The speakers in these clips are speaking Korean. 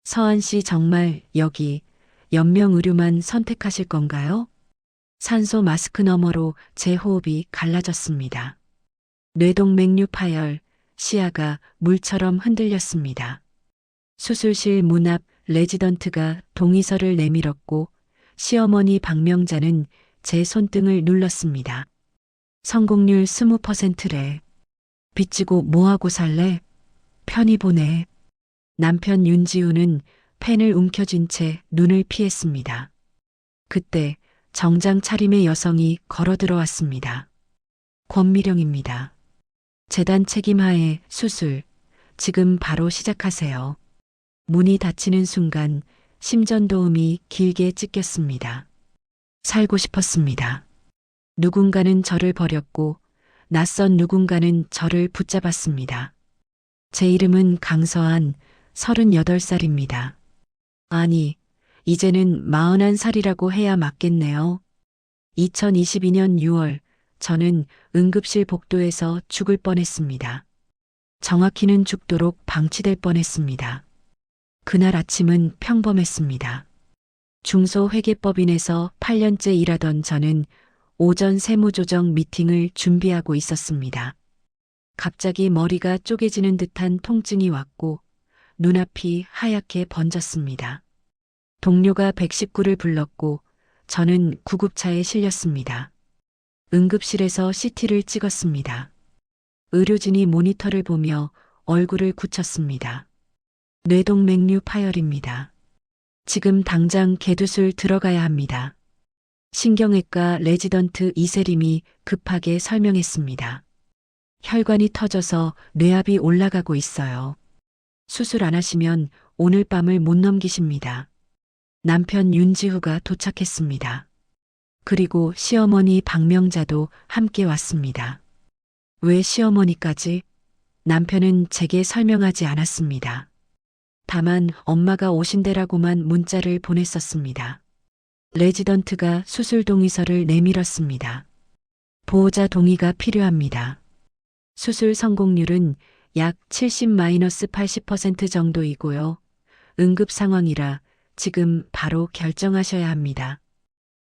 서한 씨 정말 여기 연명의료만 선택하실 건가요? 산소 마스크 너머로 제 호흡이 갈라졌습니다. 뇌동맥류 파열, 시야가 물처럼 흔들렸습니다. 수술실 문 앞 레지던트가 동의서를 내밀었고 시어머니 박명자는 제 손등을 눌렀습니다. 성공률 20%래. 빚지고 뭐하고 살래? 편히 보내. 남편 윤지우는 펜을 움켜쥔 채 눈을 피했습니다. 그때 정장 차림의 여성이 걸어 들어왔습니다. 권미령입니다. 재단 책임하에 수술, 지금 바로 시작하세요. 문이 닫히는 순간 심전도음이 길게 찢겼습니다. 살고 싶었습니다. 누군가는 저를 버렸고 낯선 누군가는 저를 붙잡았습니다. 제 이름은 강서한 38살입니다. 아니, 이제는 41살이라고 해야 맞겠네요. 2022년 6월 저는 응급실 복도에서 죽을 뻔했습니다. 정확히는 죽도록 방치될 뻔했습니다. 그날 아침은 평범했습니다. 중소회계법인에서 8년째 일하던 저는 오전 세무조정 미팅을 준비하고 있었습니다. 갑자기 머리가 쪼개지는 듯한 통증이 왔고 눈앞이 하얗게 번졌습니다. 동료가 119를 불렀고 저는 구급차에 실렸습니다. 응급실에서 CT를 찍었습니다. 의료진이 모니터를 보며 얼굴을 굳혔습니다. 뇌동맥류 파열입니다. 지금 당장 개두술 들어가야 합니다. 신경외과 레지던트 이세림이 급하게 설명했습니다. 혈관이 터져서 뇌압이 올라가고 있어요. 수술 안 하시면 오늘 밤을 못 넘기십니다. 남편 윤지후가 도착했습니다. 그리고 시어머니 박명자도 함께 왔습니다. 왜 시어머니까지? 남편은 제게 설명하지 않았습니다. 다만 엄마가 오신대라고만 문자를 보냈었습니다. 레지던트가 수술 동의서를 내밀었습니다. 보호자 동의가 필요합니다. 수술 성공률은 약 70-80% 정도이고요. 응급 상황이라 지금 바로 결정하셔야 합니다.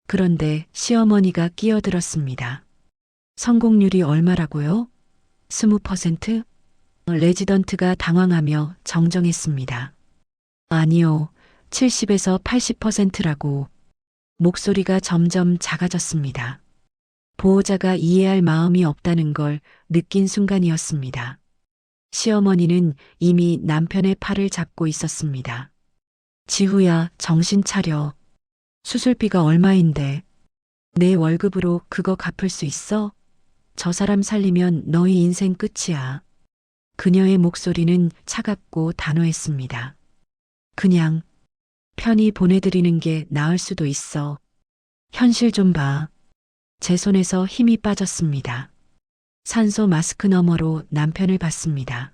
그런데 시어머니가 끼어들었습니다. 성공률이 얼마라고요? 20%? 레지던트가 당황하며 정정했습니다. 아니요, 70에서 80%라고. 목소리가 점점 작아졌습니다. 보호자가 이해할 마음이 없다는 걸 느낀 순간이었습니다. 시어머니는 이미 남편의 팔을 잡고 있었습니다. 지후야, 정신 차려. 수술비가 얼마인데. 내 월급으로 그거 갚을 수 있어? 저 사람 살리면 너희 인생 끝이야. 그녀의 목소리는 차갑고 단호했습니다. 그냥 편히 보내드리는 게 나을 수도 있어. 현실 좀 봐. 제 손에서 힘이 빠졌습니다. 산소 마스크 너머로 남편을 봤습니다.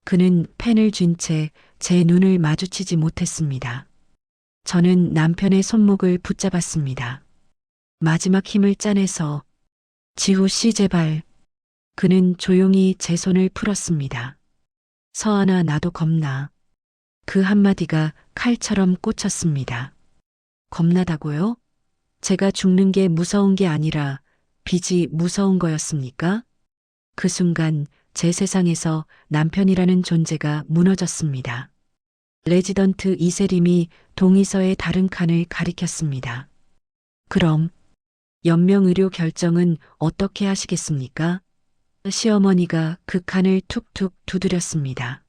그는 펜을 쥔 채 제 눈을 마주치지 못했습니다. 저는 남편의 손목을 붙잡았습니다. 마지막 힘을 짜내서 지후 씨 제발. 그는 조용히 제 손을 풀었습니다. 서하나 나도 겁나. 그 한마디가 칼처럼 꽂혔습니다. 겁나다고요? 제가 죽는 게 무서운 게 아니라 빚이 무서운 거였습니까? 그 순간 제 세상에서 남편이라는 존재가 무너졌습니다. 레지던트 이세림이 동의서의 다른 칸을 가리켰습니다. 그럼 연명의료 결정은 어떻게 하시겠습니까? 시어머니가 그 칸을 툭툭 두드렸습니다.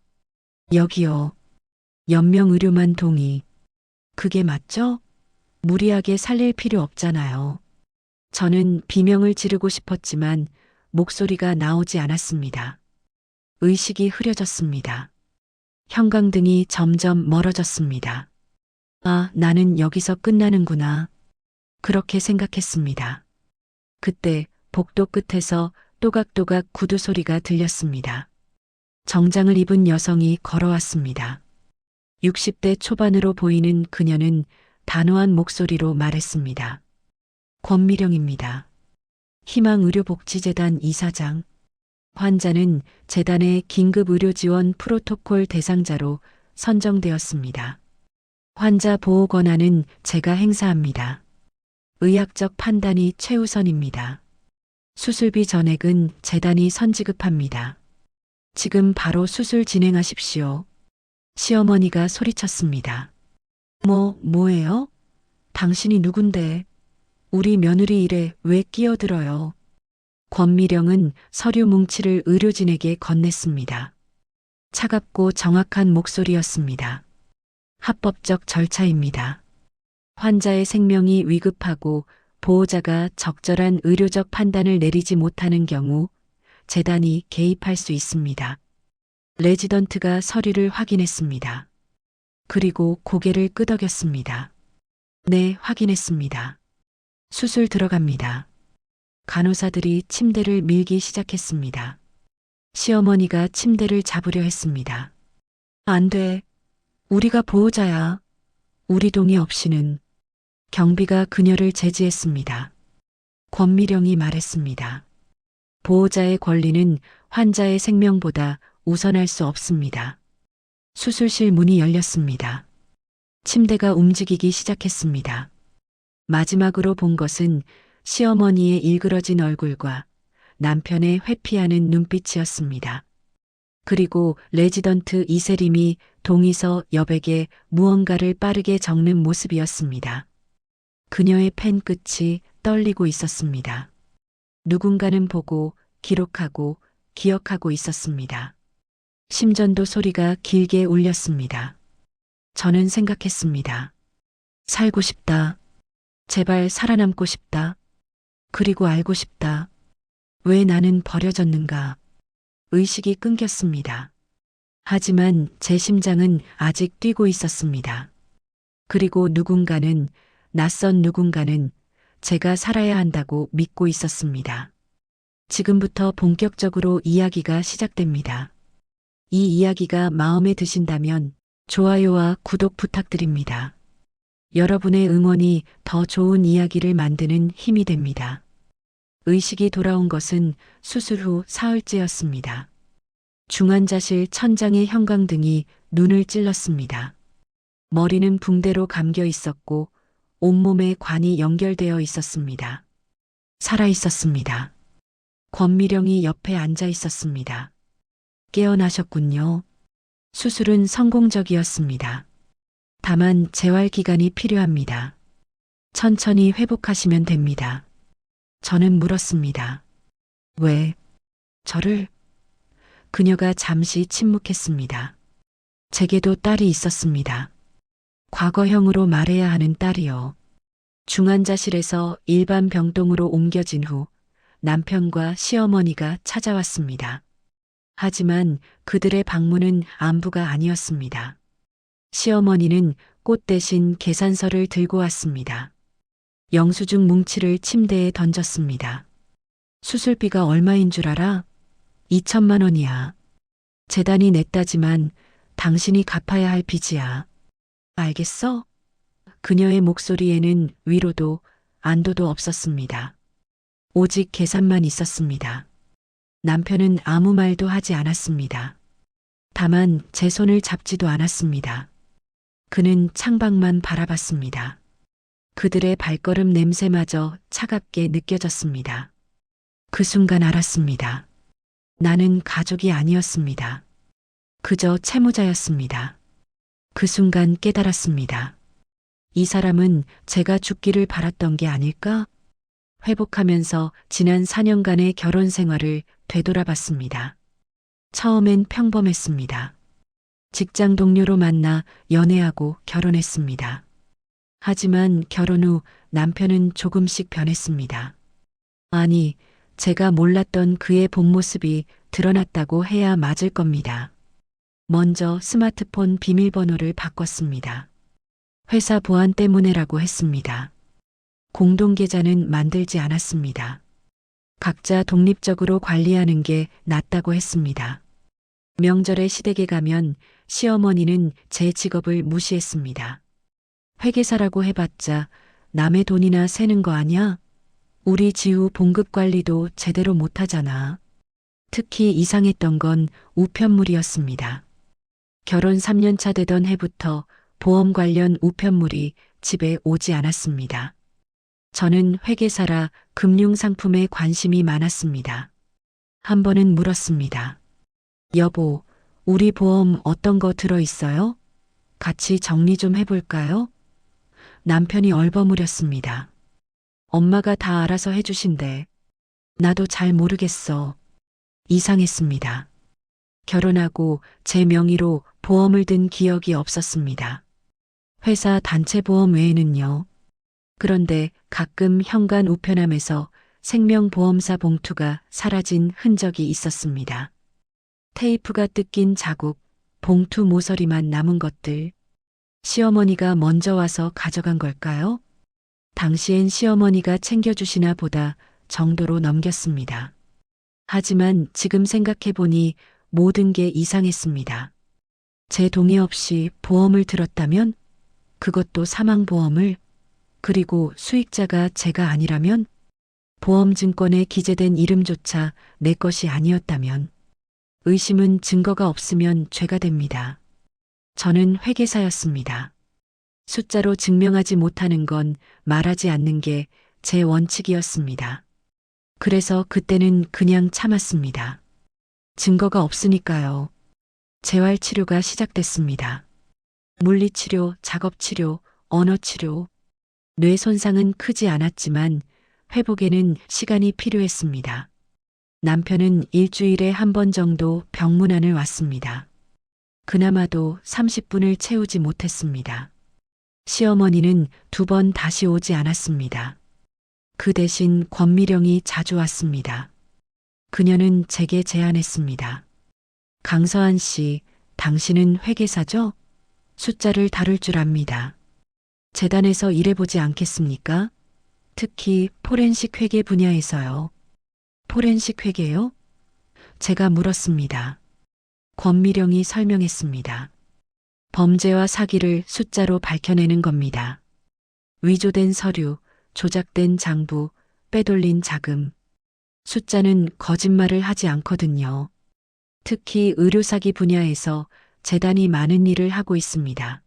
여기요. 연명의료만 동의. 그게 맞죠? 무리하게 살릴 필요 없잖아요. 저는 비명을 지르고 싶었지만 목소리가 나오지 않았습니다. 의식이 흐려졌습니다. 형광등이 점점 멀어졌습니다. 아, 나는 여기서 끝나는구나. 그렇게 생각했습니다. 그때 복도 끝에서 또각또각 구두 소리가 들렸습니다. 정장을 입은 여성이 걸어왔습니다. 60대 초반으로 보이는 그녀는 단호한 목소리로 말했습니다. 권미령입니다. 희망의료복지재단 이사장. 환자는 재단의 긴급의료지원 프로토콜 대상자로 선정되었습니다. 환자 보호 권한은 제가 행사합니다. 의학적 판단이 최우선입니다. 수술비 전액은 재단이 선지급합니다. 지금 바로 수술 진행하십시오. 시어머니가 소리쳤습니다. 뭐예요? 당신이 누군데? 우리 며느리 일에 왜 끼어들어요? 권미령은 서류 뭉치를 의료진에게 건넸습니다. 차갑고 정확한 목소리였습니다. 합법적 절차입니다. 환자의 생명이 위급하고 보호자가 적절한 의료적 판단을 내리지 못하는 경우 재단이 개입할 수 있습니다. 레지던트가 서류를 확인했습니다. 그리고 고개를 끄덕였습니다. 네, 확인했습니다. 수술 들어갑니다. 간호사들이 침대를 밀기 시작했습니다. 시어머니가 침대를 잡으려 했습니다. 안 돼. 우리가 보호자야. 우리 동의 없이는. 경비가 그녀를 제지했습니다. 권미령이 말했습니다. 보호자의 권리는 환자의 생명보다 우선할 수 없습니다. 수술실 문이 열렸습니다. 침대가 움직이기 시작했습니다. 마지막으로 본 것은 시어머니의 일그러진 얼굴과 남편의 회피하는 눈빛이었습니다. 그리고 레지던트 이세림이 동의서 여백에 무언가를 빠르게 적는 모습이었습니다. 그녀의 펜 끝이 떨리고 있었습니다. 누군가는 보고 기록하고 기억하고 있었습니다. 심전도 소리가 길게 울렸습니다. 저는 생각했습니다. 살고 싶다. 제발 살아남고 싶다. 그리고 알고 싶다. 왜 나는 버려졌는가? 의식이 끊겼습니다. 하지만 제 심장은 아직 뛰고 있었습니다. 그리고 누군가는, 낯선 누군가는 제가 살아야 한다고 믿고 있었습니다. 지금부터 본격적으로 이야기가 시작됩니다. 이 이야기가 마음에 드신다면 좋아요와 구독 부탁드립니다. 여러분의 응원이 더 좋은 이야기를 만드는 힘이 됩니다. 의식이 돌아온 것은 수술 후 사흘째였습니다. 중환자실 천장의 형광등이 눈을 찔렀습니다. 머리는 붕대로 감겨 있었고 온몸에 관이 연결되어 있었습니다. 살아 있었습니다. 권미령이 옆에 앉아 있었습니다. 깨어나셨군요. 수술은 성공적이었습니다. 다만 재활 기간이 필요합니다. 천천히 회복하시면 됩니다. 저는 물었습니다. 왜? 저를? 그녀가 잠시 침묵했습니다. 제게도 딸이 있었습니다. 과거형으로 말해야 하는 딸이요. 중환자실에서 일반 병동으로 옮겨진 후 남편과 시어머니가 찾아왔습니다. 하지만 그들의 방문은 안부가 아니었습니다. 시어머니는 꽃 대신 계산서를 들고 왔습니다. 영수증 뭉치를 침대에 던졌습니다. 수술비가 얼마인 줄 알아? 2천만 원이야. 재단이 냈다지만 당신이 갚아야 할 빚이야. 알겠어? 그녀의 목소리에는 위로도 안도도 없었습니다. 오직 계산만 있었습니다. 남편은 아무 말도 하지 않았습니다. 다만 제 손을 잡지도 않았습니다. 그는 창밖만 바라봤습니다. 그들의 발걸음 냄새마저 차갑게 느껴졌습니다. 그 순간 알았습니다. 나는 가족이 아니었습니다. 그저 채무자였습니다. 그 순간 깨달았습니다. 이 사람은 제가 죽기를 바랐던 게 아닐까? 회복하면서 지난 4년간의 결혼 생활을 되돌아봤습니다. 처음엔 평범했습니다. 직장 동료로 만나 연애하고 결혼했습니다. 하지만 결혼 후 남편은 조금씩 변했습니다. 아니, 제가 몰랐던 그의 본 모습이 드러났다고 해야 맞을 겁니다. 먼저 스마트폰 비밀번호를 바꿨습니다. 회사 보안 때문에라고 했습니다. 공동계좌는 만들지 않았습니다. 각자 독립적으로 관리하는 게 낫다고 했습니다. 명절에 시댁에 가면 시어머니는 제 직업을 무시했습니다. 회계사라고 해봤자 남의 돈이나 세는 거 아냐? 우리 지우 봉급 관리도 제대로 못하잖아. 특히 이상했던 건 우편물이었습니다. 결혼 3년 차 되던 해부터 보험 관련 우편물이 집에 오지 않았습니다. 저는 회계사라 금융상품에 관심이 많았습니다. 한 번은 물었습니다. 여보, 우리 보험 어떤 거 들어있어요? 같이 정리 좀 해볼까요? 남편이 얼버무렸습니다. 엄마가 다 알아서 해주신대. 나도 잘 모르겠어. 이상했습니다. 결혼하고 제 명의로 보험을 든 기억이 없었습니다. 회사 단체 보험 외에는요. 그런데 가끔 현관 우편함에서 생명보험사 봉투가 사라진 흔적이 있었습니다. 테이프가 뜯긴 자국, 봉투 모서리만 남은 것들. 시어머니가 먼저 와서 가져간 걸까요? 당시엔 시어머니가 챙겨주시나 보다 정도로 넘겼습니다. 하지만 지금 생각해보니 모든 게 이상했습니다. 제 동의 없이 보험을 들었다면? 그것도 사망보험을? 그리고 수익자가 제가 아니라면? 보험증권에 기재된 이름조차 내 것이 아니었다면? 의심은 증거가 없으면 죄가 됩니다. 저는 회계사였습니다. 숫자로 증명하지 못하는 건 말하지 않는 게 제 원칙이었습니다. 그래서 그때는 그냥 참았습니다. 증거가 없으니까요. 재활치료가 시작됐습니다. 물리치료, 작업치료, 언어치료. 뇌 손상은 크지 않았지만 회복에는 시간이 필요했습니다. 남편은 일주일에 한 번 정도 병문안을 왔습니다. 그나마도 30분을 채우지 못했습니다. 시어머니는 2번 다시 오지 않았습니다. 그 대신 권미령이 자주 왔습니다. 그녀는 제게 제안했습니다. 강서한 씨, 당신은 회계사죠? 숫자를 다룰 줄 압니다. 재단에서 일해보지 않겠습니까? 특히 포렌식 회계 분야에서요. 포렌식 회계요? 제가 물었습니다. 권미령이 설명했습니다. 범죄와 사기를 숫자로 밝혀내는 겁니다. 위조된 서류, 조작된 장부, 빼돌린 자금. 숫자는 거짓말을 하지 않거든요. 특히 의료사기 분야에서 재단이 많은 일을 하고 있습니다.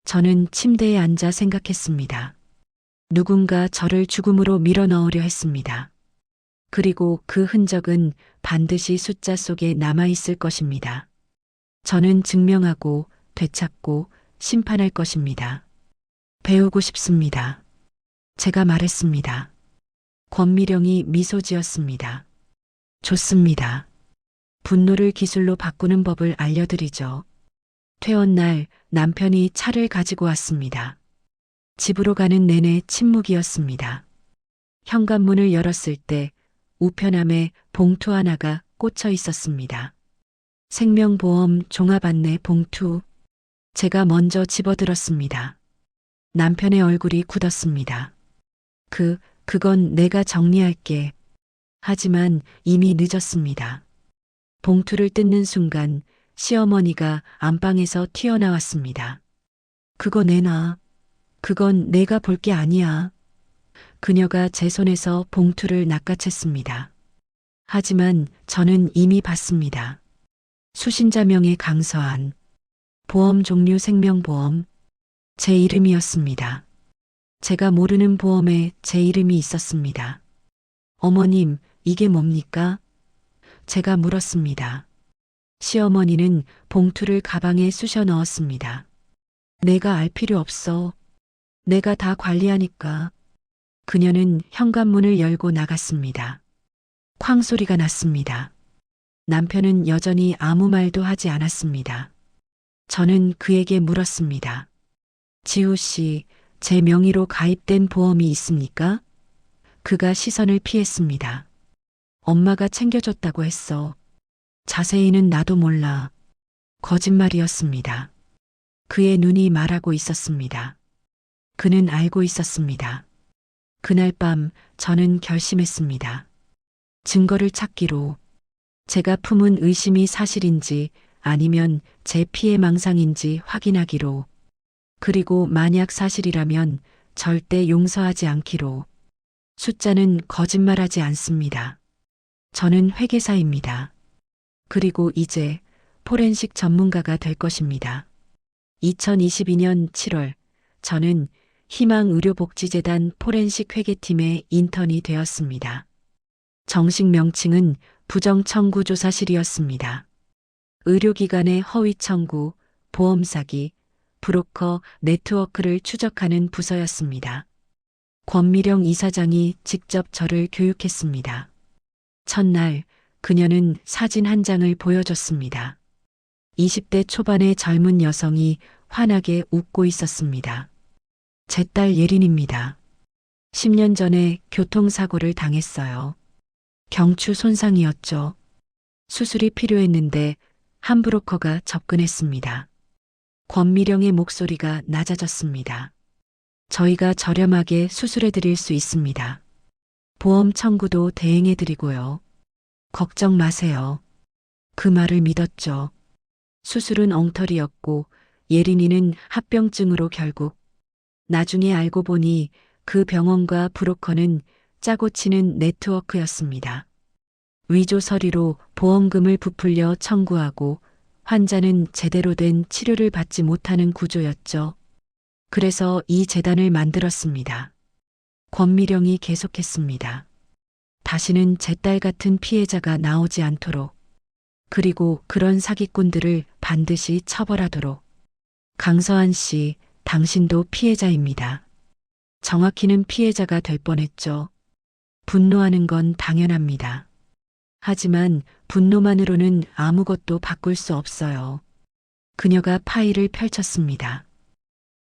저는 침대에 앉아 생각했습니다. 누군가 저를 죽음으로 밀어넣으려 했습니다. 그리고 그 흔적은 반드시 숫자 속에 남아있을 것입니다. 저는 증명하고 되찾고 심판할 것입니다. 배우고 싶습니다. 제가 말했습니다. 권미령이 미소 지었습니다. 좋습니다. 분노를 기술로 바꾸는 법을 알려드리죠. 퇴원날 남편이 차를 가지고 왔습니다. 집으로 가는 내내 침묵이었습니다. 현관문을 열었을 때 우편함에 봉투 하나가 꽂혀 있었습니다. 생명보험 종합안내 봉투. 제가 먼저 집어들었습니다. 남편의 얼굴이 굳었습니다. 그건 내가 정리할게. 하지만 이미 늦었습니다. 봉투를 뜯는 순간 시어머니가 안방에서 튀어나왔습니다. 그거 내놔. 그건 내가 볼 게 아니야. 그녀가 제 손에서 봉투를 낚아챘습니다. 하지만 저는 이미 봤습니다. 수신자명의 강서한. 보험 종류 생명보험. 제 이름이었습니다. 제가 모르는 보험에 제 이름이 있었습니다. 어머님, 이게 뭡니까? 제가 물었습니다. 시어머니는 봉투를 가방에 쑤셔 넣었습니다. 내가 알 필요 없어. 내가 다 관리하니까. 그녀는 현관문을 열고 나갔습니다. 쾅 소리가 났습니다. 남편은 여전히 아무 말도 하지 않았습니다. 저는 그에게 물었습니다. 지우 씨, 제 명의로 가입된 보험이 있습니까? 그가 시선을 피했습니다. 엄마가 챙겨줬다고 했어. 자세히는 나도 몰라. 거짓말이었습니다. 그의 눈이 말하고 있었습니다. 그는 알고 있었습니다. 그날 밤 저는 결심했습니다. 증거를 찾기로. 제가 품은 의심이 사실인지 아니면 제 피해망상인지 확인하기로. 그리고 만약 사실이라면 절대 용서하지 않기로. 숫자는 거짓말하지 않습니다. 저는 회계사입니다. 그리고 이제 포렌식 전문가가 될 것입니다. 2022년 7월 저는 희망의료복지재단 포렌식 회계팀의 인턴이 되었습니다. 정식 명칭은 부정청구조사실이었습니다. 의료기관의 허위청구, 보험사기, 브로커 네트워크를 추적하는 부서였습니다. 권미령 이사장이 직접 저를 교육했습니다. 첫날 그녀는 사진 한 장을 보여줬습니다. 20대 초반의 젊은 여성이 환하게 웃고 있었습니다. 제 딸 예린입니다. 10년 전에 교통사고를 당했어요. 경추 손상이었죠. 수술이 필요했는데 한 브로커가 접근했습니다. 권미령의 목소리가 낮아졌습니다. 저희가 저렴하게 수술해 드릴 수 있습니다. 보험 청구도 대행해 드리고요. 걱정 마세요. 그 말을 믿었죠. 수술은 엉터리였고 예린이는 합병증으로 결국 나중에 알고 보니 그 병원과 브로커는 짜고 치는 네트워크였습니다. 위조 서류로 보험금을 부풀려 청구하고 환자는 제대로 된 치료를 받지 못하는 구조였죠. 그래서 이 재단을 만들었습니다. 권미령이 계속했습니다. 다시는 제 딸 같은 피해자가 나오지 않도록, 그리고 그런 사기꾼들을 반드시 처벌하도록. 강서한 씨, 당신도 피해자입니다. 정확히는 피해자가 될 뻔했죠. 분노하는 건 당연합니다. 하지만 분노만으로는 아무것도 바꿀 수 없어요. 그녀가 파일을 펼쳤습니다.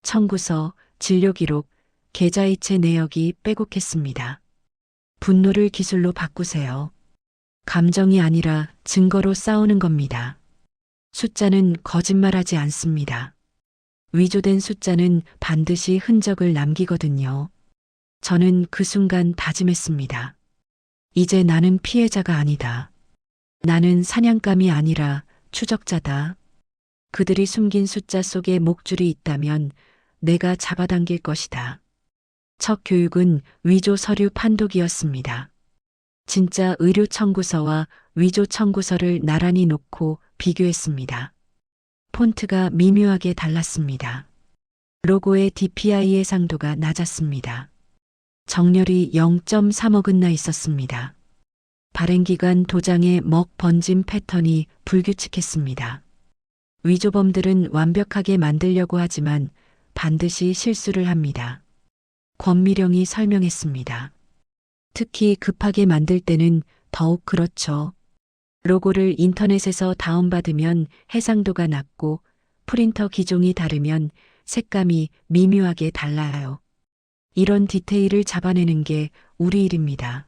청구서, 진료기록, 계좌이체 내역이 빼곡했습니다. 분노를 기술로 바꾸세요. 감정이 아니라 증거로 싸우는 겁니다. 숫자는 거짓말하지 않습니다. 위조된 숫자는 반드시 흔적을 남기거든요. 저는 그 순간 다짐했습니다. 이제 나는 피해자가 아니다. 나는 사냥감이 아니라 추적자다. 그들이 숨긴 숫자 속에 목줄이 있다면 내가 잡아당길 것이다. 첫 교육은 위조 서류 판독이었습니다. 진짜 의료 청구서와 위조 청구서를 나란히 놓고 비교했습니다. 폰트가 미묘하게 달랐습니다. 로고의 DPI 해상도가 낮았습니다. 정렬이 0.3 어긋나 있었습니다. 발행기간 도장의 먹 번짐 패턴이 불규칙했습니다. 위조범들은 완벽하게 만들려고 하지만 반드시 실수를 합니다. 권미령이 설명했습니다. 특히 급하게 만들 때는 더욱 그렇죠. 로고를 인터넷에서 다운받으면 해상도가 낮고 프린터 기종이 다르면 색감이 미묘하게 달라요. 이런 디테일을 잡아내는 게 우리 일입니다.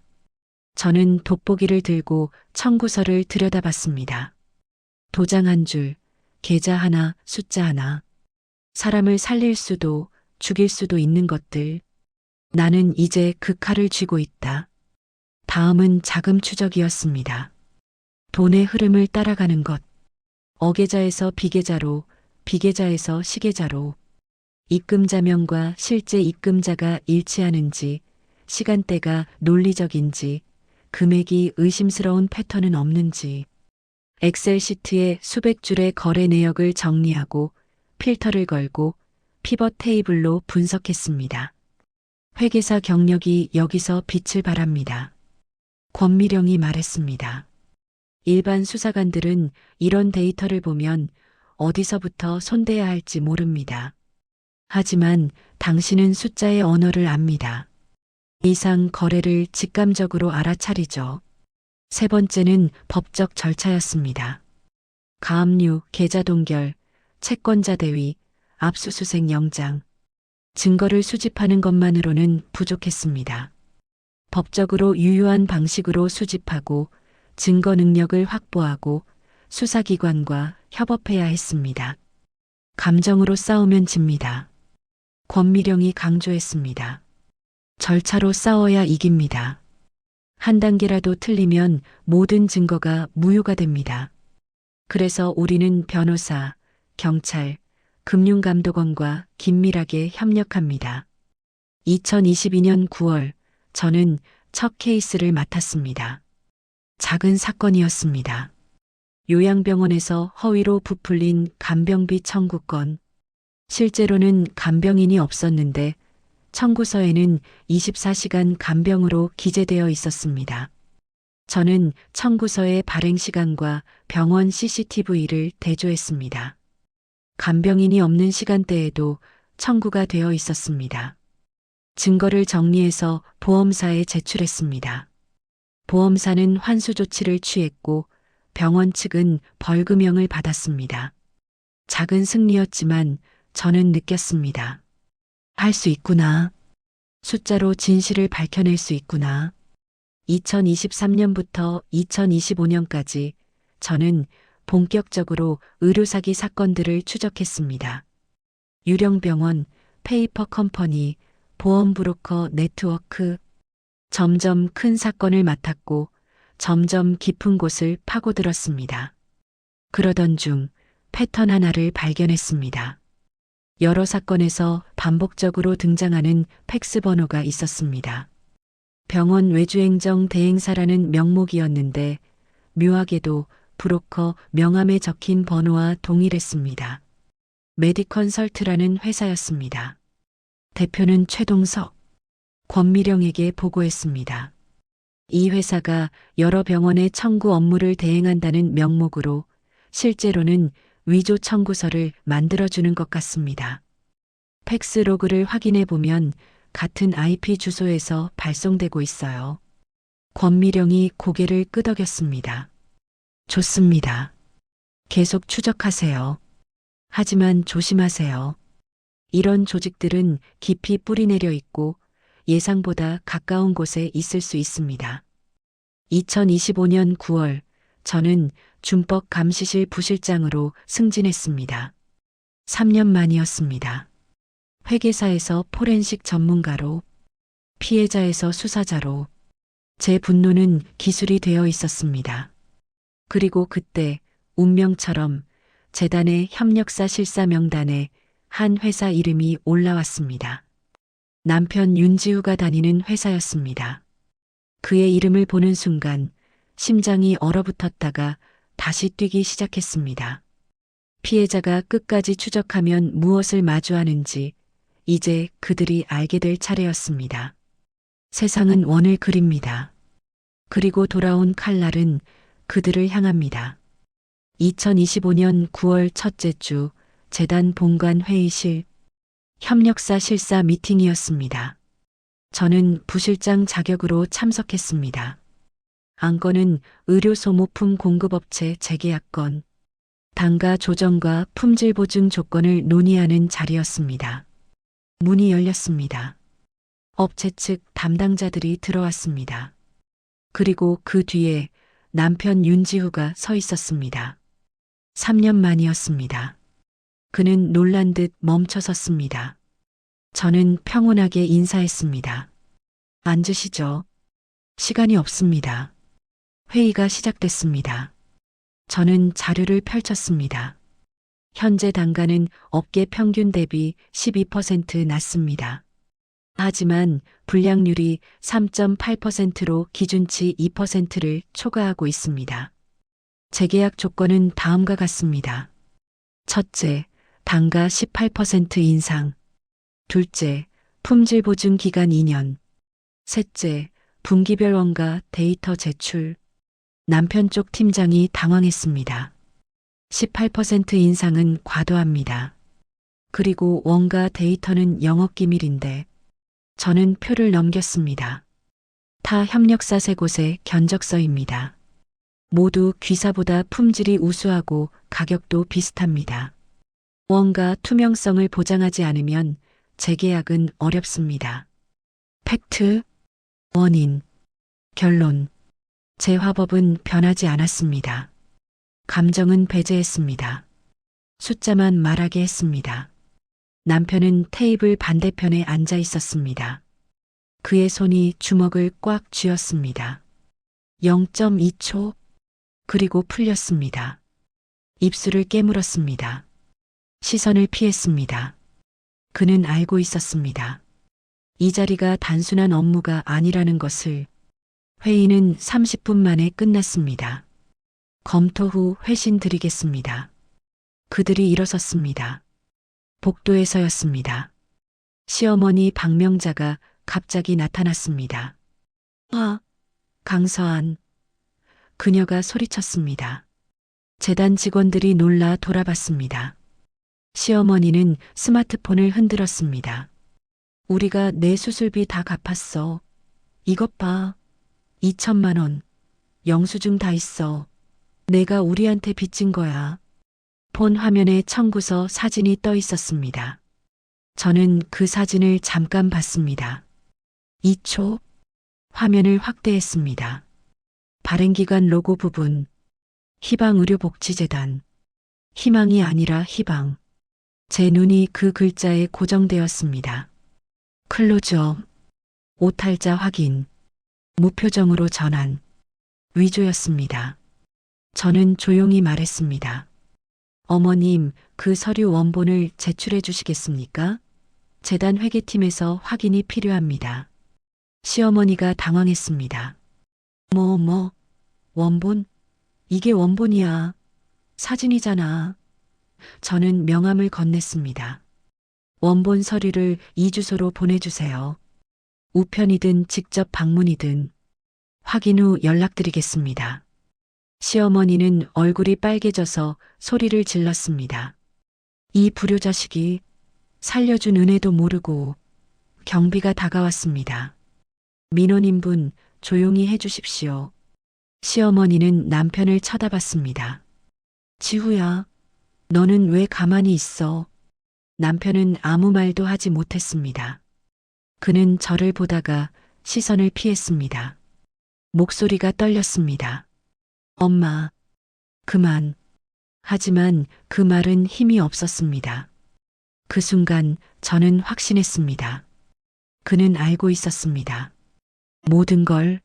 저는 돋보기를 들고 청구서를 들여다봤습니다. 도장 한 줄, 계좌 하나, 숫자 하나. 사람을 살릴 수도 죽일 수도 있는 것들. 나는 이제 그 칼을 쥐고 있다. 다음은 자금 추적이었습니다. 돈의 흐름을 따라가는 것. 어계좌에서 비계좌로, 비계좌에서 시계좌로. 입금자명과 실제 입금자가 일치하는지, 시간대가 논리적인지, 금액이 의심스러운 패턴은 없는지. 엑셀 시트에 수백 줄의 거래 내역을 정리하고 필터를 걸고 피벗 테이블로 분석했습니다. 회계사 경력이 여기서 빛을 발합니다. 권미령이 말했습니다. 일반 수사관들은 이런 데이터를 보면 어디서부터 손대야 할지 모릅니다. 하지만 당신은 숫자의 언어를 압니다. 이상 거래를 직감적으로 알아차리죠. 세 번째는 법적 절차였습니다. 가압류, 계좌 동결, 채권자 대위, 압수수색 영장. 증거를 수집하는 것만으로는 부족했습니다. 법적으로 유효한 방식으로 수집하고 증거 능력을 확보하고 수사기관과 협업해야 했습니다. 감정으로 싸우면 집니다. 권미령이 강조했습니다. 절차로 싸워야 이깁니다. 한 단계라도 틀리면 모든 증거가 무효가 됩니다. 그래서 우리는 변호사, 경찰, 금융감독원과 긴밀하게 협력합니다. 2022년 9월 저는 첫 케이스를 맡았습니다. 작은 사건이었습니다. 요양병원에서 허위로 부풀린 간병비 청구건. 실제로는 간병인이 없었는데 청구서에는 24시간 간병으로 기재되어 있었습니다. 저는 청구서의 발행 시간과 병원 CCTV를 대조했습니다. 간병인이 없는 시간대에도 청구가 되어 있었습니다. 증거를 정리해서 보험사에 제출했습니다. 보험사는 환수 조치를 취했고 병원 측은 벌금형을 받았습니다. 작은 승리였지만 저는 느꼈습니다. 할 수 있구나. 숫자로 진실을 밝혀낼 수 있구나. 2023년부터 2025년까지 저는 본격적으로 의료사기 사건들을 추적했습니다. 유령병원, 페이퍼 컴퍼니, 보험 브로커 네트워크. 점점 큰 사건을 맡았고 점점 깊은 곳을 파고들었습니다. 그러던 중 패턴 하나를 발견했습니다. 여러 사건에서 반복적으로 등장하는 팩스 번호가 있었습니다. 병원 외주행정 대행사라는 명목이었는데 묘하게도 브로커 명함에 적힌 번호와 동일했습니다. 메디컨설트라는 회사였습니다. 대표는 최동석, 권미령에게 보고했습니다. 이 회사가 여러 병원의 청구 업무를 대행한다는 명목으로 실제로는 위조 청구서를 만들어주는 것 같습니다. 팩스 로그를 확인해 보면 같은 IP 주소에서 발송되고 있어요. 권미령이 고개를 끄덕였습니다. 좋습니다. 계속 추적하세요. 하지만 조심하세요. 이런 조직들은 깊이 뿌리내려 있고 예상보다 가까운 곳에 있을 수 있습니다. 2025년 9월 저는 준법 감시실 부실장으로 승진했습니다. 3년 만이었습니다. 회계사에서 포렌식 전문가로, 피해자에서 수사자로 제 분노는 기술이 되어 있었습니다. 그리고 그때 운명처럼 재단의 협력사 실사 명단에 한 회사 이름이 올라왔습니다. 남편 윤지우가 다니는 회사였습니다. 그의 이름을 보는 순간 심장이 얼어붙었다가 다시 뛰기 시작했습니다. 피해자가 끝까지 추적하면 무엇을 마주하는지 이제 그들이 알게 될 차례였습니다. 세상은 원을 그립니다. 그리고 돌아온 칼날은 그들을 향합니다. 2025년 9월 첫째 주 재단 본관 회의실 협력사 실사 미팅이었습니다. 저는 부실장 자격으로 참석했습니다. 안건은 의료 소모품 공급업체 재계약건, 단가 조정과 품질 보증 조건을 논의하는 자리였습니다. 문이 열렸습니다. 업체 측 담당자들이 들어왔습니다. 그리고 그 뒤에 남편 윤지우가 서 있었습니다. 3년 만이었습니다. 그는 놀란 듯 멈춰섰습니다. 저는 평온하게 인사했습니다. 앉으시죠. 시간이 없습니다. 회의가 시작됐습니다. 저는 자료를 펼쳤습니다. 현재 단가는 업계 평균 대비 12% 낮습니다. 하지만 불량률이 3.8%로 기준치 2%를 초과하고 있습니다. 재계약 조건은 다음과 같습니다. 첫째, 단가 18% 인상. 둘째, 품질 보증 기간 2년. 셋째, 분기별 원가 데이터 제출. 남편 쪽 팀장이 당황했습니다. 18% 인상은 과도합니다. 그리고 원가 데이터는 영업기밀인데 저는 표를 넘겼습니다. 타 협력사 세 곳의 견적서입니다. 모두 귀사보다 품질이 우수하고 가격도 비슷합니다. 원가 투명성을 보장하지 않으면 재계약은 어렵습니다. 팩트, 원인, 결론. 제 화법은 변하지 않았습니다. 감정은 배제했습니다. 숫자만 말하게 했습니다. 남편은 테이블 반대편에 앉아 있었습니다. 그의 손이 주먹을 꽉 쥐었습니다. 0.2초, 그리고 풀렸습니다. 입술을 깨물었습니다. 시선을 피했습니다. 그는 알고 있었습니다. 이 자리가 단순한 업무가 아니라는 것을. 회의는 30분 만에 끝났습니다. 검토 후 회신 드리겠습니다. 그들이 일어섰습니다. 복도에서였습니다. 시어머니 박명자가 갑자기 나타났습니다. 아, 강서안. 그녀가 소리쳤습니다. 재단 직원들이 놀라 돌아봤습니다. 시어머니는 스마트폰을 흔들었습니다. 우리가 내 수술비 다 갚았어. 이것 봐. 2천만 원. 영수증 다 있어. 내가 우리한테 빚진 거야. 폰 화면에 청구서 사진이 떠 있었습니다. 저는 그 사진을 잠깐 봤습니다. 2초. 화면을 확대했습니다. 발행기관 로고 부분. 희방의료복지재단. 희망이 아니라 희방. 제 눈이 그 글자에 고정되었습니다. 클로즈업. 오탈자 확인. 무표정으로 전환. 위조였습니다. 저는 조용히 말했습니다. 어머님, 그 서류 원본을 제출해 주시겠습니까? 재단 회계팀에서 확인이 필요합니다. 시어머니가 당황했습니다. 원본? 이게 원본이야. 사진이잖아. 저는 명함을 건넸습니다. 원본 서류를 이 주소로 보내주세요. 우편이든 직접 방문이든 확인 후 연락드리겠습니다. 시어머니는 얼굴이 빨개져서 소리를 질렀습니다. 이 불효자식이 살려준 은혜도 모르고. 경비가 다가왔습니다. 민원인분 조용히 해주십시오. 시어머니는 남편을 쳐다봤습니다. 지후야, 너는 왜 가만히 있어? 남편은 아무 말도 하지 못했습니다. 그는 저를 보다가 시선을 피했습니다. 목소리가 떨렸습니다. 엄마, 그만. 하지만 그 말은 힘이 없었습니다. 그 순간 저는 확신했습니다. 그는 알고 있었습니다. 모든 걸.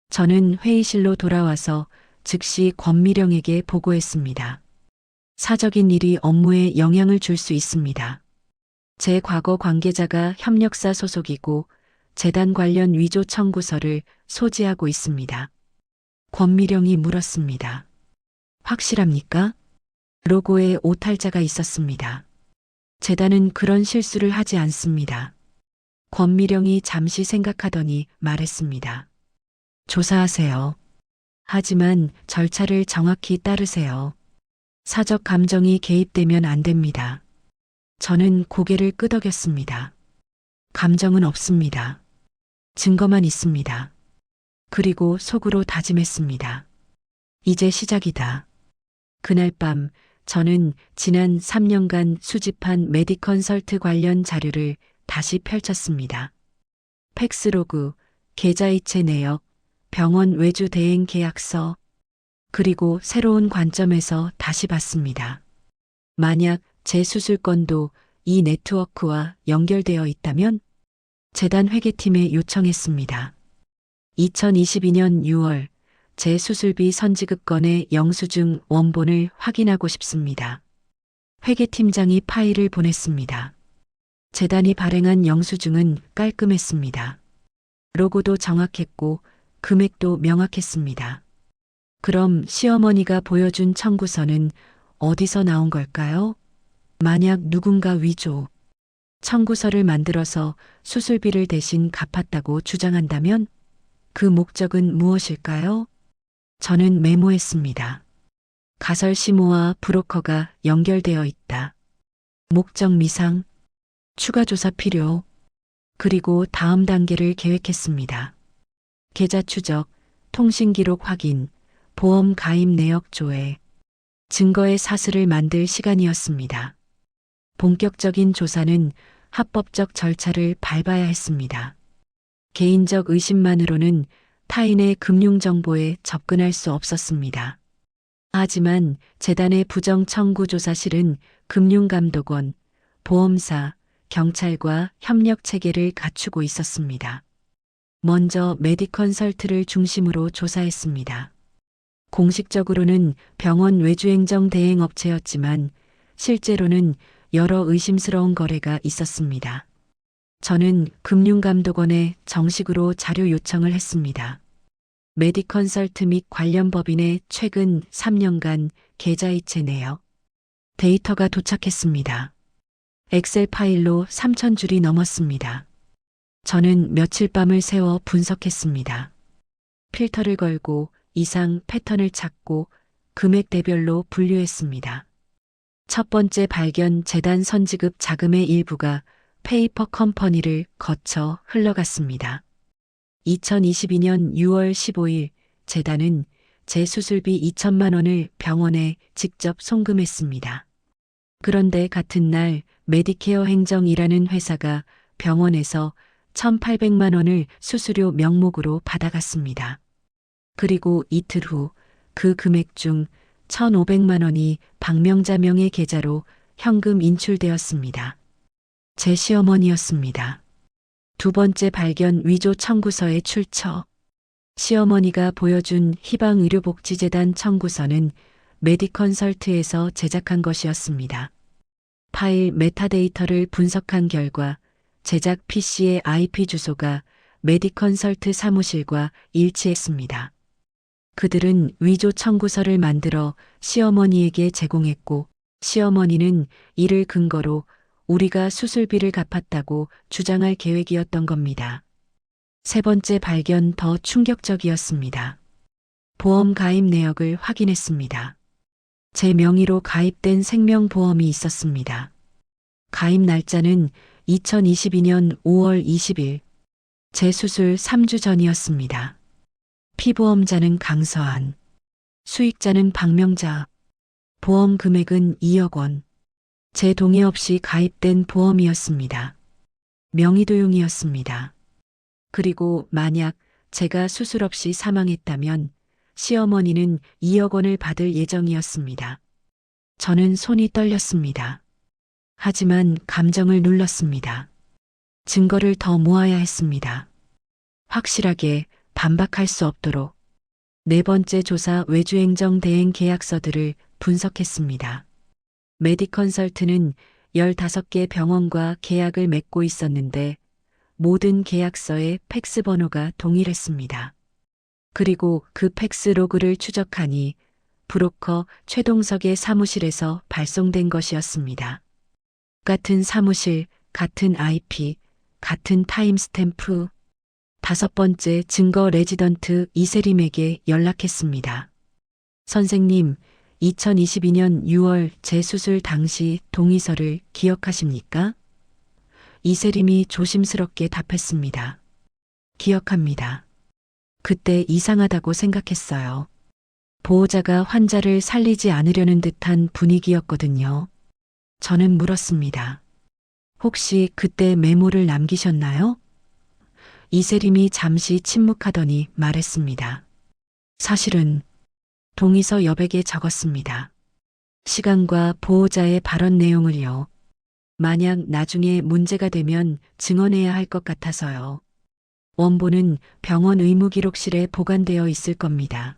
저는 회의실로 돌아와서 즉시 권미령에게 보고했습니다. 사적인 일이 업무에 영향을 줄 수 있습니다. 제 과거 관계자가 협력사 소속이고 재단 관련 위조 청구서를 소지하고 있습니다. 권미령이 물었습니다. 확실합니까? 로고에 오탈자가 있었습니다. 재단은 그런 실수를 하지 않습니다. 권미령이 잠시 생각하더니 말했습니다. 조사하세요. 하지만 절차를 정확히 따르세요. 사적 감정이 개입되면 안 됩니다. 저는 고개를 끄덕였습니다. 감정은 없습니다. 증거만 있습니다. 그리고 속으로 다짐했습니다. 이제 시작이다. 그날 밤 저는 지난 3년간 수집한 메디컨설트 관련 자료를 다시 펼쳤습니다. 팩스로그, 계좌이체 내역, 병원 외주 대행 계약서, 그리고 새로운 관점에서 다시 봤습니다. 만약 제 수술건도 이 네트워크와 연결되어 있다면 재단 회계팀에 요청했습니다. 2022년 6월 제 수술비 선지급 건의 영수증 원본을 확인하고 싶습니다. 회계팀장이 파일을 보냈습니다. 재단이 발행한 영수증은 깔끔했습니다. 로고도 정확했고 금액도 명확했습니다. 그럼 시어머니가 보여준 청구서는 어디서 나온 걸까요? 만약 누군가 위조 청구서를 만들어서 수술비를 대신 갚았다고 주장한다면 그 목적은 무엇일까요? 저는 메모했습니다. 가설 시모와 브로커가 연결되어 있다. 목적 미상, 추가 조사 필요, 그리고 다음 단계를 계획했습니다. 계좌 추적, 통신 기록 확인, 보험 가입 내역 조회, 증거의 사슬을 만들 시간이었습니다. 본격적인 조사는 합법적 절차를 밟아야 했습니다. 개인적 의심만으로는 타인의 금융정보에 접근할 수 없었습니다. 하지만 재단의 부정청구조사실은 금융감독원, 보험사, 경찰과 협력 체계를 갖추고 있었습니다. 먼저 메디컨설트를 중심으로 조사했습니다. 공식적으로는 병원 외주행정 대행업체였지만 실제로는 여러 의심스러운 거래가 있었습니다. 저는 금융감독원에 정식으로 자료 요청을 했습니다. 메디컨설트 및 관련 법인의 최근 3년간 계좌이체 내역. 데이터가 도착했습니다. 엑셀 파일로 3,000줄이 넘었습니다. 저는 며칠 밤을 새워 분석했습니다. 필터를 걸고 이상 패턴을 찾고 금액대별로 분류했습니다. 첫 번째 발견, 재단 선지급 자금의 일부가 페이퍼 컴퍼니를 거쳐 흘러갔습니다. 2022년 6월 15일 재단은 제 수술비 2천만 원을 병원에 직접 송금했습니다. 그런데 같은 날 메디케어 행정이라는 회사가 병원에서 1,800만 원을 수수료 명목으로 받아갔습니다. 그리고 이틀 후 그 금액 중 1,500만 원이 박명자 명의 계좌로 현금 인출되었습니다. 제 시어머니였습니다. 두 번째 발견, 위조 청구서의 출처. 시어머니가 보여준 희망의료복지재단 청구서는 메디컨설트에서 제작한 것이었습니다. 파일 메타데이터를 분석한 결과 제작 PC의 IP 주소가 메디컨설트 사무실과 일치했습니다. 그들은 위조 청구서를 만들어 시어머니에게 제공했고 시어머니는 이를 근거로 우리가 수술비를 갚았다고 주장할 계획이었던 겁니다. 세 번째 발견, 더 충격적이었습니다. 보험 가입 내역을 확인했습니다. 제 명의로 가입된 생명보험이 있었습니다. 가입 날짜는 2022년 5월 20일, 제 수술 3주 전이었습니다. 피보험자는 강서한, 수익자는 박명자, 보험 금액은 2억 원. 제 동의 없이 가입된 보험이었습니다. 명의도용이었습니다. 그리고 만약 제가 수술 없이 사망했다면 시어머니는 2억 원을 받을 예정이었습니다. 저는 손이 떨렸습니다. 하지만 감정을 눌렀습니다. 증거를 더 모아야 했습니다. 확실하게 반박할 수 없도록. 네 번째 조사, 외주행정 대행 계약서들을 분석했습니다. 메디컨설트는 15개 병원과 계약을 맺고 있었는데 모든 계약서의 팩스 번호가 동일했습니다. 그리고 그 팩스 로그를 추적하니 브로커 최동석의 사무실에서 발송된 것이었습니다. 같은 사무실, 같은 IP, 같은 타임스탬프. 다섯 번째 증거, 레지던트 이세림에게 연락했습니다. 선생님, 2022년 6월 제 수술 당시 동의서를 기억하십니까? 이세림이 조심스럽게 답했습니다. 기억합니다. 그때 이상하다고 생각했어요. 보호자가 환자를 살리지 않으려는 듯한 분위기였거든요. 저는 물었습니다. 혹시 그때 메모를 남기셨나요? 이세림이 잠시 침묵하더니 말했습니다. 사실은 동의서 여백에 적었습니다. 시간과 보호자의 발언 내용을요. 만약 나중에 문제가 되면 증언해야 할 것 같아서요. 원본은 병원 의무기록실에 보관되어 있을 겁니다.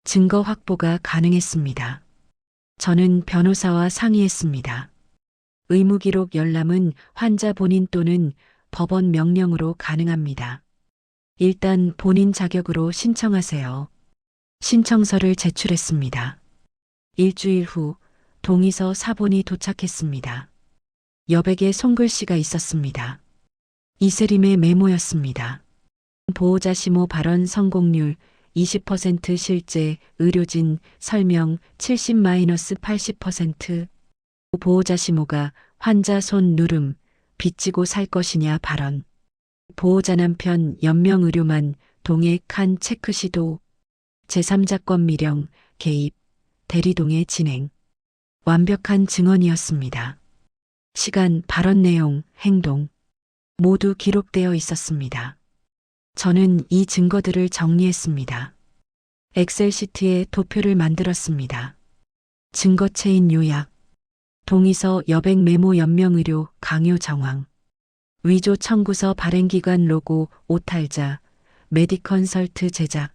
증거 확보가 가능했습니다. 저는 변호사와 상의했습니다. 의무기록 열람은 환자 본인 또는 법원 명령으로 가능합니다. 일단 본인 자격으로 신청하세요. 신청서를 제출했습니다. 일주일 후 동의서 사본이 도착했습니다. 여백에 손글씨가 있었습니다. 이세림의 메모였습니다. 보호자 심호 발언 성공률 20%, 실제 의료진 설명 70-80%. 보호자 심호가 환자 손 누름, 빚지고 살 것이냐 발언. 보호자 남편 연명 의료만 동의 칸 체크 시도. 제3자권 미령 개입 대리동의 진행. 완벽한 증언이었습니다. 시간, 발언 내용, 행동 모두 기록되어 있었습니다. 저는 이 증거들을 정리했습니다. 엑셀 시트에 도표를 만들었습니다. 증거 체인 요약, 동의서 여백 메모 연명의료 강요 정황, 위조 청구서 발행기관 로고 오탈자, 메디컨설트 제작,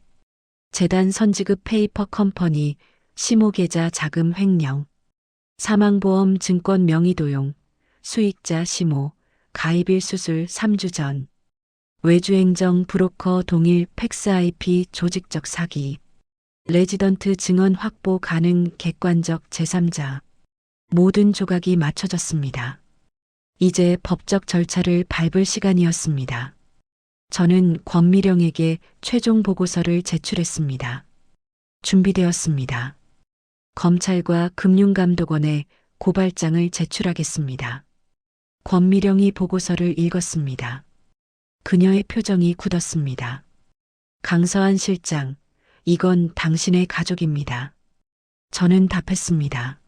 재단 선지급 페이퍼 컴퍼니, 심호계좌 자금 횡령, 사망보험 증권 명의도용, 수익자 심호, 가입일 수술 3주 전, 외주행정 브로커 동일 팩스 IP 조직적 사기. 레지던트 증언 확보 가능 객관적 제3자. 모든 조각이 맞춰졌습니다. 이제 법적 절차를 밟을 시간이었습니다. 저는 권미령에게 최종 보고서를 제출했습니다. 준비되었습니다. 검찰과 금융감독원에 고발장을 제출하겠습니다. 권미령이 보고서를 읽었습니다. 그녀의 표정이 굳었습니다. 강서한 실장, 이건 당신의 가족입니다. 저는 답했습니다.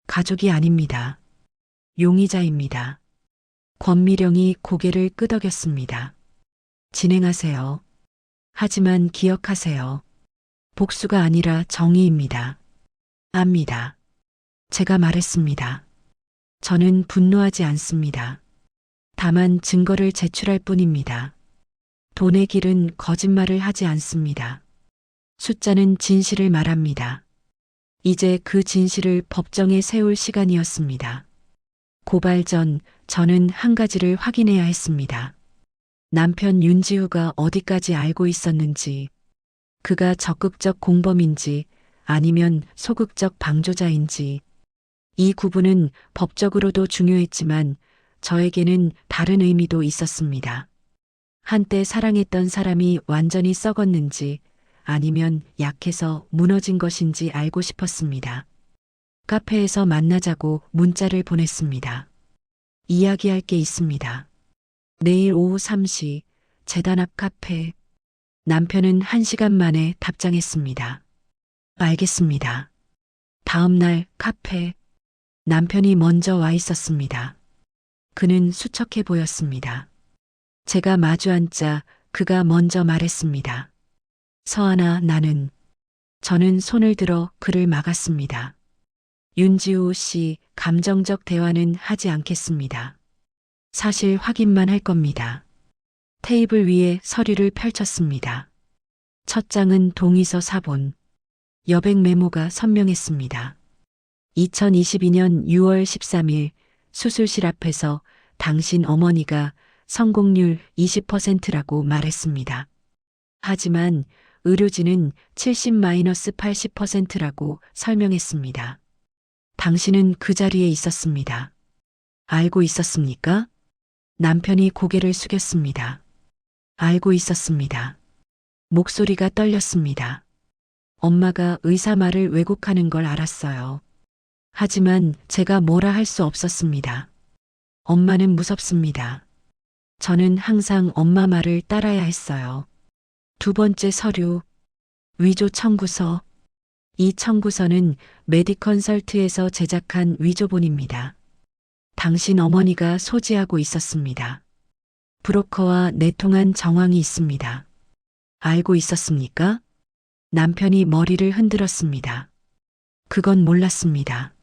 가족이 아닙니다. 용의자입니다. 권미령이 고개를 끄덕였습니다. 진행하세요. 하지만 기억하세요. 복수가 아니라 정의입니다. 압니다. 제가 말했습니다. 저는 분노하지 않습니다. 다만 증거를 제출할 뿐입니다. 돈의 길은 거짓말을 하지 않습니다. 숫자는 진실을 말합니다. 이제 그 진실을 법정에 세울 시간이었습니다. 고발 전 저는 한 가지를 확인해야 했습니다. 남편 윤지우가 어디까지 알고 있었는지, 그가 적극적 공범인지 아니면 소극적 방조자인지. 이 구분은 법적으로도 중요했지만 저에게는 다른 의미도 있었습니다. 한때 사랑했던 사람이 완전히 썩었는지 아니면 약해서 무너진 것인지 알고 싶었습니다. 카페에서 만나자고 문자를 보냈습니다. 이야기할 게 있습니다. 내일 오후 3시 재단 앞 카페. 남편은 1시간 만에 답장했습니다. 알겠습니다. 다음 날 카페. 남편이 먼저 와 있었습니다. 그는 수척해 보였습니다. 제가 마주 앉자 그가 먼저 말했습니다. 서하나, 나는. 저는 손을 들어 그를 막았습니다. 윤지우 씨, 감정적 대화는 하지 않겠습니다. 사실 확인만 할 겁니다. 테이블 위에 서류를 펼쳤습니다. 첫 장은 동의서 사본. 여백 메모가 선명했습니다. 2022년 6월 13일 수술실 앞에서 당신 어머니가 성공률 20%라고 말했습니다. 하지만 의료진은 70-80%라고 설명했습니다. 당신은 그 자리에 있었습니다. 알고 있었습니까? 남편이 고개를 숙였습니다. 알고 있었습니다. 목소리가 떨렸습니다. 엄마가 의사 말을 왜곡하는 걸 알았어요. 하지만 제가 뭐라 할 수 없었습니다. 엄마는 무섭습니다. 저는 항상 엄마 말을 따라야 했어요. 두 번째 서류, 위조 청구서. 이 청구서는 메디컨설트에서 제작한 위조본입니다. 당신 어머니가 소지하고 있었습니다. 브로커와 내통한 정황이 있습니다. 알고 있었습니까? 남편이 머리를 흔들었습니다. 그건 몰랐습니다.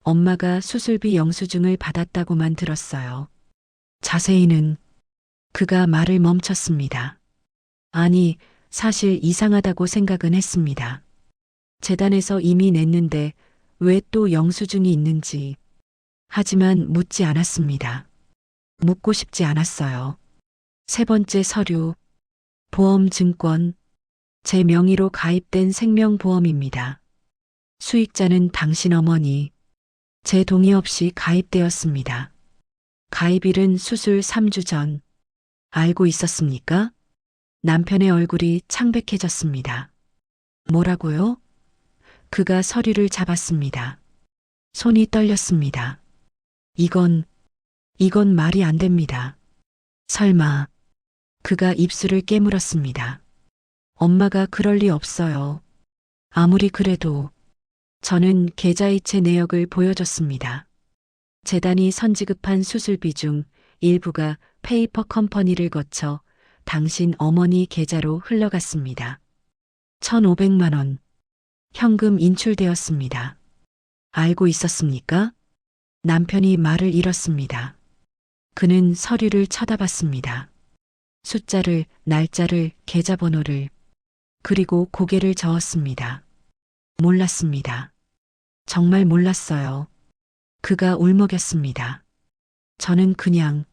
엄마가 수술비 영수증을 받았다고만 들었어요. 자세히는. 그가 말을 멈췄습니다. 아니, 사실 이상하다고 생각은 했습니다. 재단에서 이미 냈는데 왜 또 영수증이 있는지. 하지만 묻지 않았습니다. 묻고 싶지 않았어요. 세 번째 서류, 보험증권. 제 명의로 가입된 생명보험입니다. 수익자는 당신 어머니. 제 동의 없이 가입되었습니다. 가입일은 수술 3주 전. 알고 있었습니까? 남편의 얼굴이 창백해졌습니다. 뭐라고요? 그가 서류를 잡았습니다. 손이 떨렸습니다. 이건 말이 안 됩니다. 설마. 그가 입술을 깨물었습니다. 엄마가 그럴 리 없어요. 아무리 그래도. 저는 계좌이체 내역을 보여줬습니다. 재단이 선지급한 수술비 중 일부가 페이퍼 컴퍼니를 거쳐 당신 어머니 계좌로 흘러갔습니다. 1,500만 원. 현금 인출되었습니다. 알고 있었습니까? 남편이 말을 잃었습니다. 그는 서류를 쳐다봤습니다. 숫자를, 날짜를, 계좌번호를. 그리고 고개를 저었습니다. 몰랐습니다. 정말 몰랐어요. 그가 울먹였습니다. 저는 그냥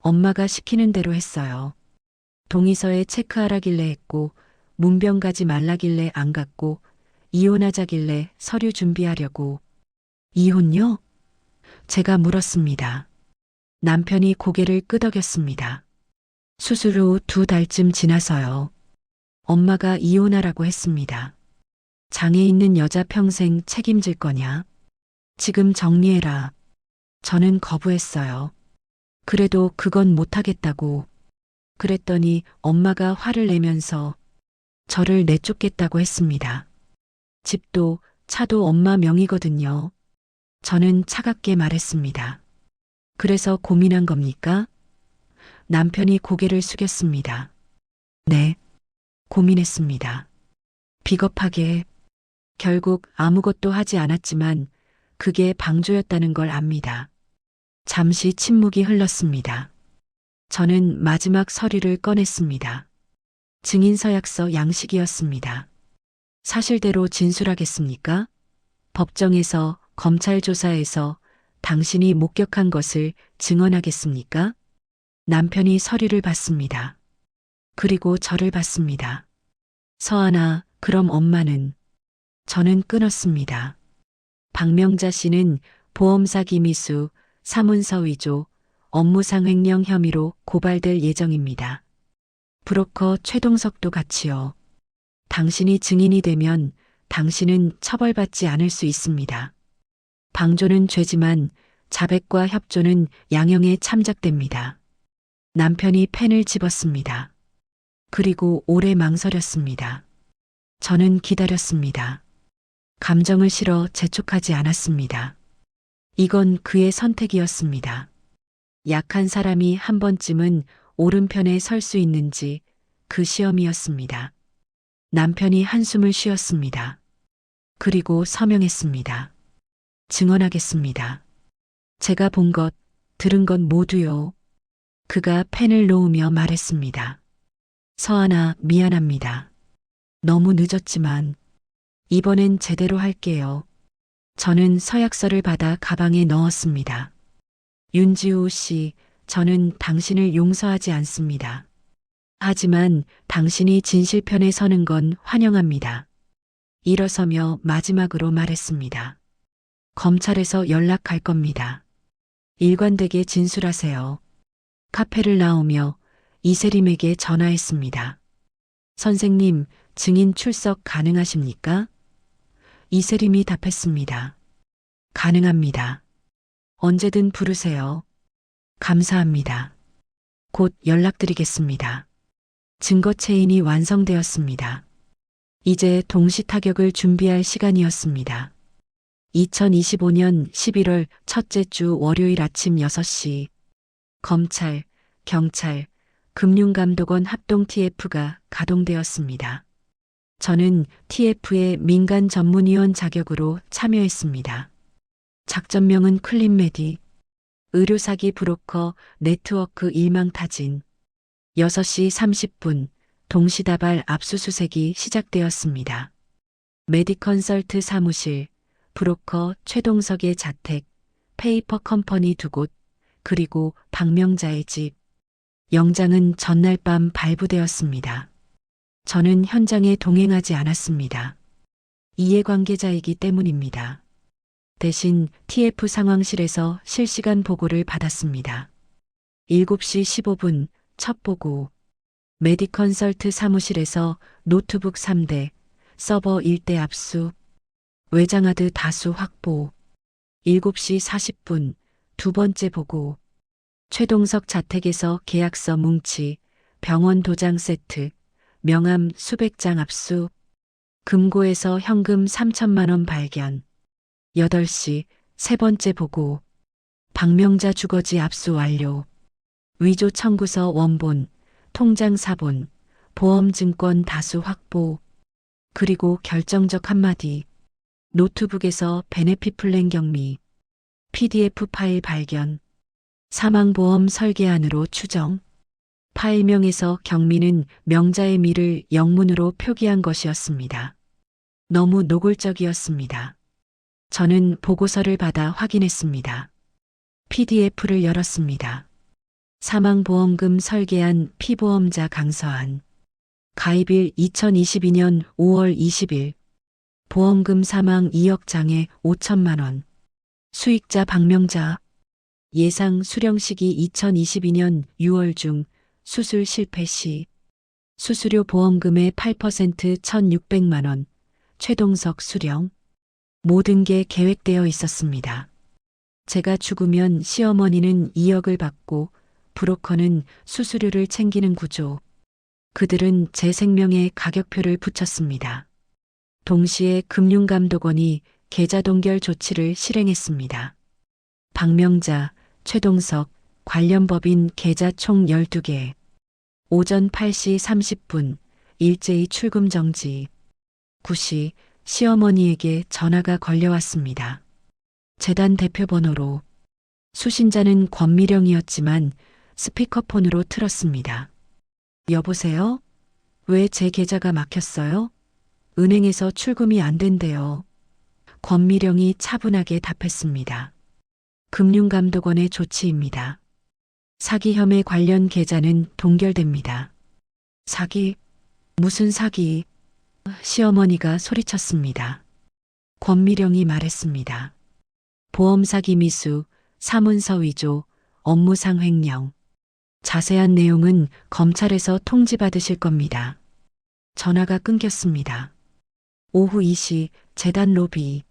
엄마가 시키는 대로 했어요. 동의서에 체크하라길래 했고 문병 가지 말라길래 안 갔고 이혼하자길래 서류 준비하려고. 이혼요? 제가 물었습니다. 남편이 고개를 끄덕였습니다. 수술 후 2달쯤 지나서요. 엄마가 이혼하라고 했습니다. 장애 있는 여자 평생 책임질 거냐? 지금 정리해라. 저는 거부했어요. 그래도 그건 못하겠다고. 그랬더니 엄마가 화를 내면서 저를 내쫓겠다고 했습니다. 집도 차도 엄마 명의거든요. 저는 차갑게 말했습니다. 그래서 고민한 겁니까? 남편이 고개를 숙였습니다. 네, 고민했습니다. 비겁하게. 결국 아무것도 하지 않았지만 그게 방조였다는 걸 압니다. 잠시 침묵이 흘렀습니다. 저는 마지막 서류를 꺼냈습니다. 증인서약서 양식이었습니다. 사실대로 진술하겠습니까? 법정에서, 검찰 조사에서 당신이 목격한 것을 증언하겠습니까? 남편이 서류를 받습니다. 그리고 저를 받습니다. 서하나, 그럼 엄마는? 저는 끊었습니다. 박명자 씨는 보험사기 미수, 사문서 위조, 업무상 횡령 혐의로 고발될 예정입니다. 브로커 최동석도 같이요. 당신이 증인이 되면 당신은 처벌받지 않을 수 있습니다. 방조는 죄지만 자백과 협조는 양형에 참작됩니다. 남편이 펜을 집었습니다. 그리고 오래 망설였습니다. 저는 기다렸습니다. 감정을 실어 재촉하지 않았습니다. 이건 그의 선택이었습니다. 약한 사람이 한 번쯤은 오른편에 설 수 있는지 그 시험이었습니다. 남편이 한숨을 쉬었습니다. 그리고 서명했습니다. 증언하겠습니다. 제가 본 것, 들은 것 모두요. 그가 펜을 놓으며 말했습니다. 서하나, 미안합니다. 너무 늦었지만 이번엔 제대로 할게요. 저는 서약서를 받아 가방에 넣었습니다. 윤지호 씨, 저는 당신을 용서하지 않습니다. 하지만 당신이 진실편에 서는 건 환영합니다. 일어서며 마지막으로 말했습니다. 검찰에서 연락할 겁니다. 일관되게 진술하세요. 카페를 나오며 이세림에게 전화했습니다. 선생님, 증인 출석 가능하십니까? 이세림이 답했습니다. 가능합니다. 언제든 부르세요. 감사합니다. 곧 연락드리겠습니다. 증거 체인이 완성되었습니다. 이제 동시 타격을 준비할 시간이었습니다. 2025년 11월 첫째 주 월요일 아침 6시 검찰, 경찰, 금융감독원 합동 TF가 가동되었습니다. 저는 TF의 민간 전문위원 자격으로 참여했습니다. 작전명은 클린메디, 의료사기 브로커 네트워크 일망타진. 6시 30분 동시다발 압수수색이 시작되었습니다. 메디컨설트 사무실, 브로커 최동석의 자택, 페이퍼 컴퍼니 2곳, 그리고 박명자의 집. 영장은 전날 밤 발부되었습니다. 저는 현장에 동행하지 않았습니다. 이해관계자이기 때문입니다. 대신 TF 상황실에서 실시간 보고를 받았습니다. 7시 15분 첫 보고. 메디컨설트 사무실에서 노트북 3대, 서버 1대 압수. 외장하드 다수 확보. 7시 40분 두 번째 보고. 최동석 자택에서 계약서 뭉치, 병원 도장 세트, 명함 수백 장 압수. 금고에서 현금 3천만 원 발견. 8시 세 번째 보고. 박명자 주거지 압수 완료. 위조 청구서 원본, 통장 사본, 보험증권 다수 확보. 그리고 결정적 한마디. 노트북에서 베네핏 플랜 경미. PDF 파일 발견. 사망보험 설계안으로 추정. 파일명에서 경미는 명자의 미를 영문으로 표기한 것이었습니다. 너무 노골적이었습니다. 저는 보고서를 받아 확인했습니다. PDF를 열었습니다. 사망보험금 설계한 피보험자 강서한. 가입일 2022년 5월 20일. 보험금 사망 2억 장에 5천만 원. 수익자 박명자. 예상 수령 시기 2022년 6월 중 수술 실패 시. 수수료 보험금의 8% 1,600만 원. 최동석 수령. 모든 게 계획되어 있었습니다. 제가 죽으면 시어머니는 2억을 받고 브로커는 수수료를 챙기는 구조. 그들은 제 생명에 가격표를 붙였습니다. 동시에 금융감독원이 계좌 동결 조치를 실행했습니다. 박명자, 최동석, 관련 법인 계좌 총 12개. 오전 8시 30분 일제히 출금 정지. 9시 시어머니에게 전화가 걸려왔습니다. 재단 대표 번호로. 수신자는 권미령이었지만 스피커폰으로 틀었습니다. 여보세요? 왜 제 계좌가 막혔어요? 은행에서 출금이 안 된대요. 권미령이 차분하게 답했습니다. 금융감독원의 조치입니다. 사기 혐의 관련 계좌는 동결됩니다. 사기? 무슨 사기? 시어머니가 소리쳤습니다. 권미령이 말했습니다. 보험 사기 미수, 사문서 위조, 업무상 횡령. 자세한 내용은 검찰에서 통지받으실 겁니다. 전화가 끊겼습니다. 오후 2시 재단 로비.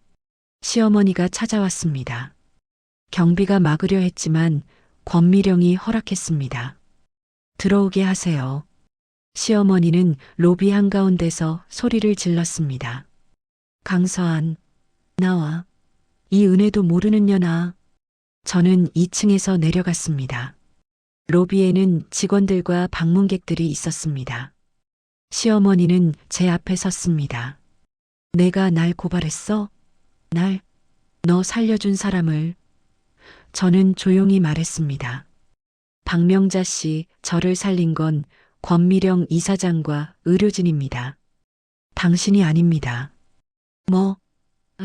시어머니가 찾아왔습니다. 경비가 막으려 했지만 권미령이 허락했습니다. 들어오게 하세요. 시어머니는 로비 한가운데서 소리를 질렀습니다. 강서한, 나와. 이 은혜도 모르는 년아. 저는 2층에서 내려갔습니다. 로비에는 직원들과 방문객들이 있었습니다. 시어머니는 제 앞에 섰습니다. 내가 날 고발했어? 날? 너 살려준 사람을. 저는 조용히 말했습니다. 박명자 씨, 저를 살린 건 권미령 이사장과 의료진입니다. 당신이 아닙니다. 뭐?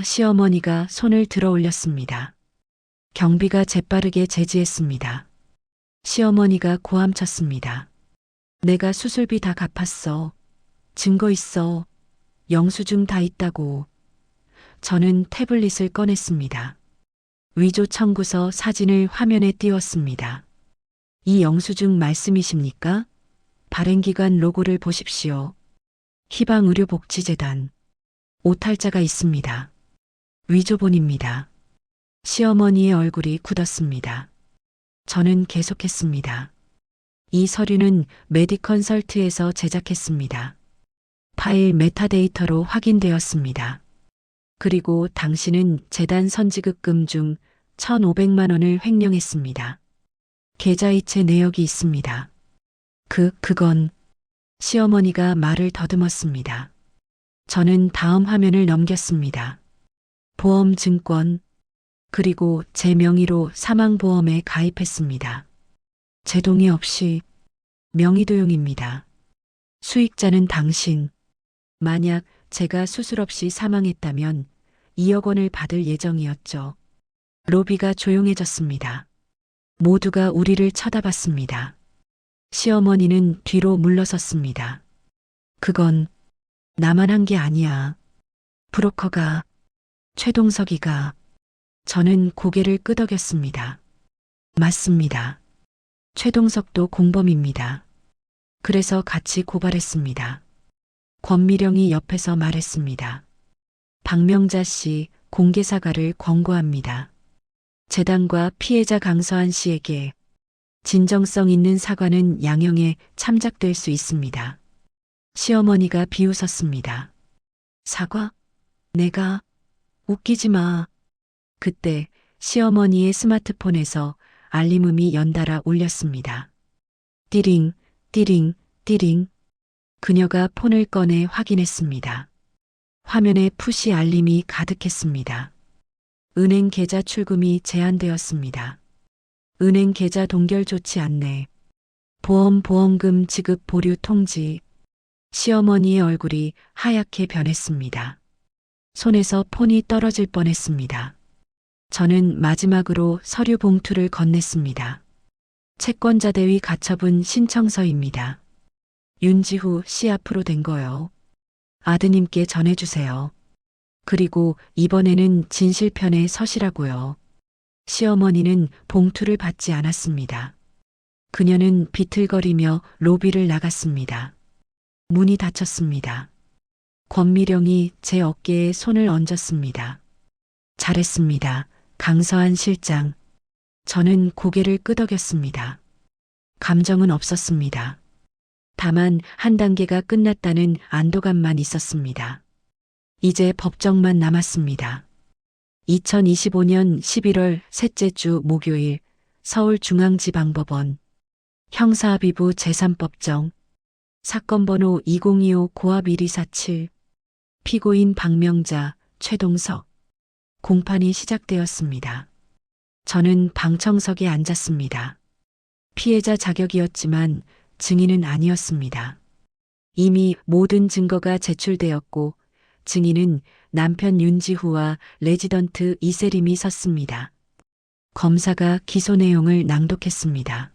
시어머니가 손을 들어 올렸습니다. 경비가 재빠르게 제지했습니다. 시어머니가 고함쳤습니다. 내가 수술비 다 갚았어. 증거 있어. 영수증 다 있다고. 저는 태블릿을 꺼냈습니다. 위조 청구서 사진을 화면에 띄웠습니다. 이 영수증 말씀이십니까? 발행기관 로고를 보십시오. 희방의료복지재단. 오탈자가 있습니다. 위조본입니다. 시어머니의 얼굴이 굳었습니다. 저는 계속했습니다. 이 서류는 메디컨설트에서 제작했습니다. 파일 메타데이터로 확인되었습니다. 그리고 당신은 재단 선지급금 중 1,500만 원을 횡령했습니다. 계좌이체 내역이 있습니다. 그건 시어머니가 말을 더듬었습니다. 저는 다음 화면을 넘겼습니다. 보험 증권, 그리고 제 명의로 사망보험에 가입했습니다. 제 동의 없이 명의도용입니다. 수익자는 당신. 만약 제가 수술 없이 사망했다면 2억 원을 받을 예정이었죠. 로비가 조용해졌습니다. 모두가 우리를 쳐다봤습니다. 시어머니는 뒤로 물러섰습니다. 그건 나만 한 게 아니야. 브로커가, 최동석이가. 저는 고개를 끄덕였습니다. 맞습니다. 최동석도 공범입니다. 그래서 같이 고발했습니다. 권미령이 옆에서 말했습니다. 박명자 씨 공개 사과를 권고합니다. 재단과 피해자 강서한 씨에게 진정성 있는 사과는 양형에 참작될 수 있습니다. 시어머니가 비웃었습니다. 사과? 내가? 웃기지 마. 그때 시어머니의 스마트폰에서 알림음이 연달아 울렸습니다. 띠링, 띠링, 띠링. 그녀가 폰을 꺼내 확인했습니다. 화면에 푸시 알림이 가득했습니다. 은행 계좌 출금이 제한되었습니다. 은행 계좌 동결 조치 안내. 보험금 지급 보류 통지. 시어머니의 얼굴이 하얗게 변했습니다. 손에서 폰이 떨어질 뻔했습니다. 저는 마지막으로 서류 봉투를 건넸습니다. 채권자 대위 가처분 신청서입니다. 윤지후 씨 앞으로 된 거요. 아드님께 전해주세요. 그리고 이번에는 진실편에 서시라고요. 시어머니는 봉투를 받지 않았습니다. 그녀는 비틀거리며 로비를 나갔습니다. 문이 닫혔습니다. 권미령이 제 어깨에 손을 얹었습니다. 잘했습니다. 강서한 실장. 저는 고개를 끄덕였습니다. 감정은 없었습니다. 다만 한 단계가 끝났다는 안도감만 있었습니다. 이제 법정만 남았습니다. 2025년 11월 셋째 주 목요일 서울중앙지방법원 형사합의부 제3법정 사건 번호 2025 고압 1247 피고인 박명자, 최동석 공판이 시작되었습니다. 저는 방청석에 앉았습니다. 피해자 자격이었지만 증인은 아니었습니다. 이미 모든 증거가 제출되었고 증인은 남편 윤지후와 레지던트 이세림이 섰습니다. 검사가 기소 내용을 낭독했습니다.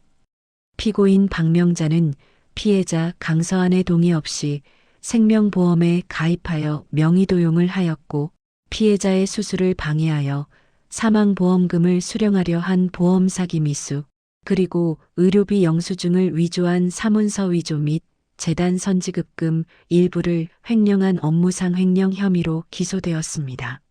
피고인 박명자는 피해자 강서한의 동의 없이 생명보험에 가입하여 명의도용을 하였고 피해자의 수술을 방해하여 사망보험금을 수령하려 한 보험사기 미수 그리고 의료비 영수증을 위조한 사문서 위조 및 재단 선지급금 일부를 횡령한 업무상 횡령 혐의로 기소되었습니다.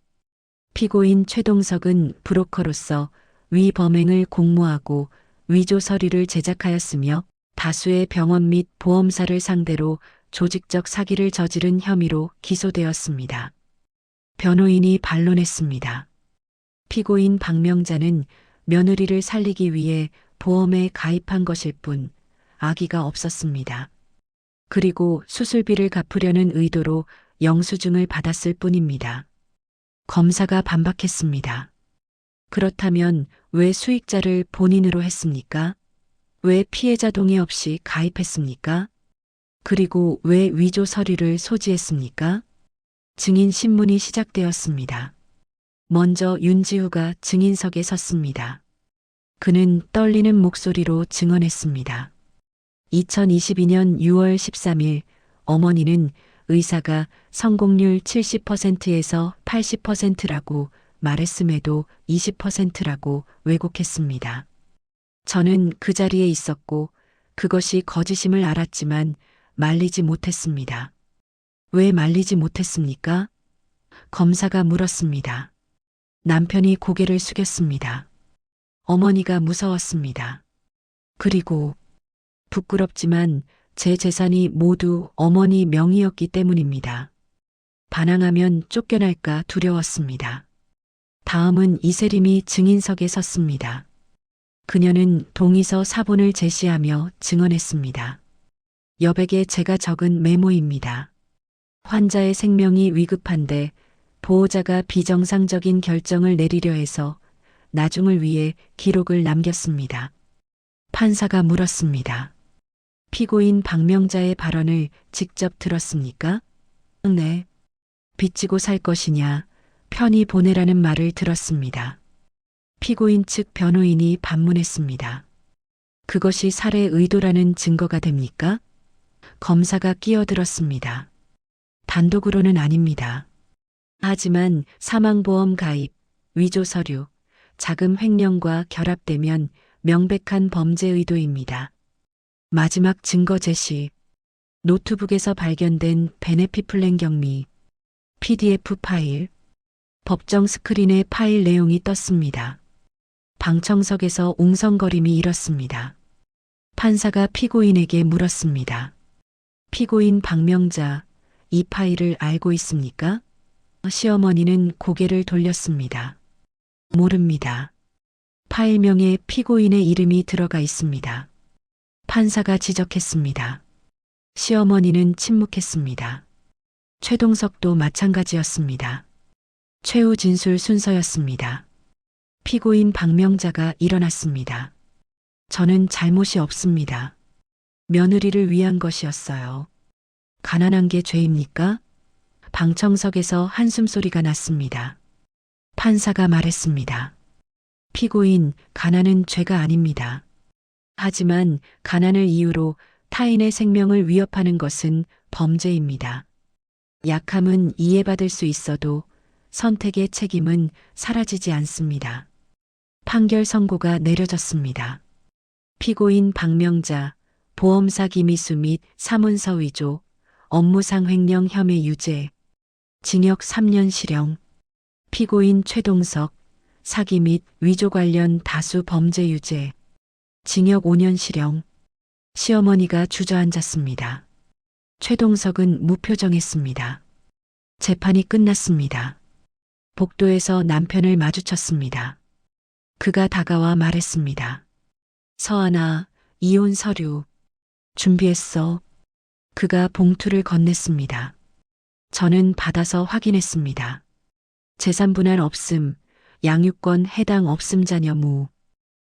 피고인 최동석은 브로커로서 위 범행을 공모하고 위조 서류를 제작하였으며 다수의 병원 및 보험사를 상대로 조직적 사기를 저지른 혐의로 기소되었습니다. 변호인이 반론했습니다. 피고인 박명자는 며느리를 살리기 위해 보험에 가입한 것일 뿐 악의가 없었습니다. 그리고 수술비를 갚으려는 의도로 영수증을 받았을 뿐입니다. 검사가 반박했습니다. 그렇다면 왜 수익자를 본인으로 했습니까? 왜 피해자 동의 없이 가입했습니까? 그리고 왜 위조 서류를 소지했습니까? 증인 신문이 시작되었습니다. 먼저 윤지후가 증인석에 섰습니다. 그는 떨리는 목소리로 증언했습니다. 2022년 6월 13일 어머니는 의사가 성공률 70%에서 80%라고 말했음에도 20%라고 왜곡했습니다. 저는 그 자리에 있었고 그것이 거짓임을 알았지만 말리지 못했습니다. 왜 말리지 못했습니까? 검사가 물었습니다. 남편이 고개를 숙였습니다. 어머니가 무서웠습니다. 그리고 부끄럽지만 제 재산이 모두 어머니 명의였기 때문입니다. 반항하면 쫓겨날까 두려웠습니다. 다음은 이세림이 증인석에 섰습니다. 그녀는 동의서 사본을 제시하며 증언했습니다. 여백에 제가 적은 메모입니다. 환자의 생명이 위급한데 보호자가 비정상적인 결정을 내리려 해서 나중을 위해 기록을 남겼습니다. 판사가 물었습니다. 피고인 박명자의 발언을 직접 들었습니까? 네. 빚지고 살 것이냐, 편히 보내라는 말을 들었습니다. 피고인 측 변호인이 반문했습니다. 그것이 살해 의도라는 증거가 됩니까? 검사가 끼어들었습니다. 단독으로는 아닙니다. 하지만 사망보험 가입, 위조 서류, 자금 횡령과 결합되면 명백한 범죄 의도입니다. 마지막 증거 제시, 노트북에서 발견된 베네핏 플랜 경미, PDF 파일, 법정 스크린에 파일 내용이 떴습니다. 방청석에서 웅성거림이 일었습니다. 판사가 피고인에게 물었습니다. 피고인 박명자, 이 파일을 알고 있습니까? 시어머니는 고개를 돌렸습니다. 모릅니다. 파일명에 피고인의 이름이 들어가 있습니다. 판사가 지적했습니다. 시어머니는 침묵했습니다. 최동석도 마찬가지였습니다. 최후 진술 순서였습니다. 피고인 박명자가 일어났습니다. 저는 잘못이 없습니다. 며느리를 위한 것이었어요. 가난한 게 죄입니까? 방청석에서 한숨소리가 났습니다. 판사가 말했습니다. 피고인, 가난은 죄가 아닙니다. 하지만 가난을 이유로 타인의 생명을 위협하는 것은 범죄입니다. 약함은 이해받을 수 있어도 선택의 책임은 사라지지 않습니다. 판결 선고가 내려졌습니다. 피고인 박명자, 보험사 김희수 및 사문서 위조, 업무상 횡령 혐의 유죄, 징역 3년 실형. 피고인 최동석, 사기 및 위조 관련 다수 범죄 유죄, 징역 5년 실형. 시어머니가 주저앉았습니다. 최동석은 무표정했습니다. 재판이 끝났습니다. 복도에서 남편을 마주쳤습니다. 그가 다가와 말했습니다. 서하나, 이혼 서류 준비했어. 그가 봉투를 건넸습니다. 저는 받아서 확인했습니다. 재산 분할 없음, 양육권 해당 없음 자녀 무.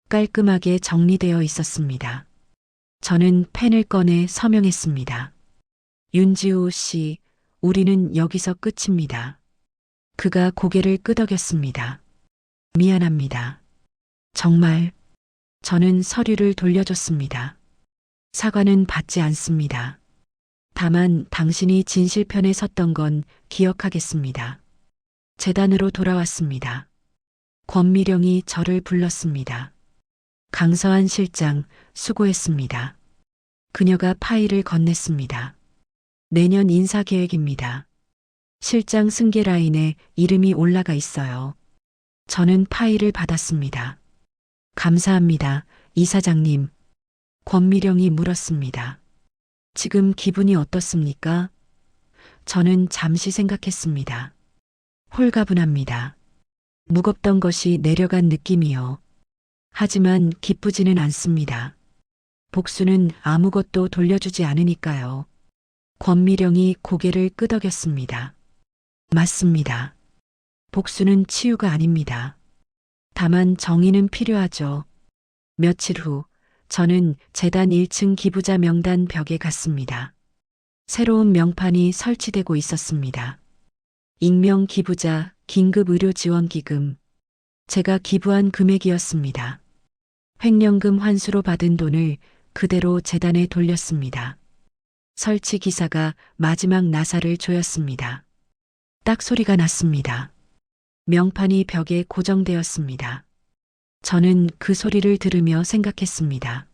깔끔하게 정리되어 있었습니다. 저는 펜을 꺼내 서명했습니다. 윤지호 씨, 우리는 여기서 끝입니다. 그가 고개를 끄덕였습니다. 미안합니다. 정말. 저는 서류를 돌려줬습니다. 사과는 받지 않습니다. 다만 당신이 진실편에 섰던 건 기억하겠습니다. 재단으로 돌아왔습니다. 권미령이 저를 불렀습니다. 강서한 실장, 수고했습니다. 그녀가 파일을 건넸습니다. 내년 인사계획입니다. 실장 승계 라인에 이름이 올라가 있어요. 저는 파일을 받았습니다. 감사합니다, 이사장님. 권미령이 물었습니다. 지금 기분이 어떻습니까? 저는 잠시 생각했습니다. 홀가분합니다. 무겁던 것이 내려간 느낌이요. 하지만 기쁘지는 않습니다. 복수는 아무것도 돌려주지 않으니까요. 권미령이 고개를 끄덕였습니다. 맞습니다. 복수는 치유가 아닙니다. 다만 정의는 필요하죠. 며칠 후 저는 재단 1층 기부자 명단 벽에 갔습니다. 새로운 명판이 설치되고 있었습니다. 익명 기부자 긴급의료지원기금. 제가 기부한 금액이었습니다. 횡령금 환수로 받은 돈을 그대로 재단에 돌렸습니다. 설치 기사가 마지막 나사를 조였습니다. 딱 소리가 났습니다. 명판이 벽에 고정되었습니다. 저는 그 소리를 들으며 생각했습니다.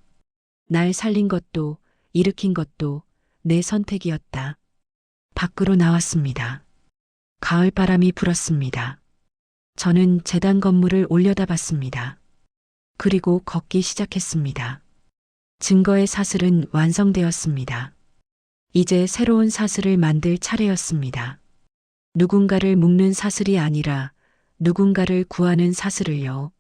날 살린 것도 일으킨 것도 내 선택이었다. 밖으로 나왔습니다. 가을바람이 불었습니다. 저는 재단 건물을 올려다봤습니다. 그리고 걷기 시작했습니다. 증거의 사슬은 완성되었습니다. 이제 새로운 사슬을 만들 차례였습니다. 누군가를 묶는 사슬이 아니라 누군가를 구하는 사슬을요.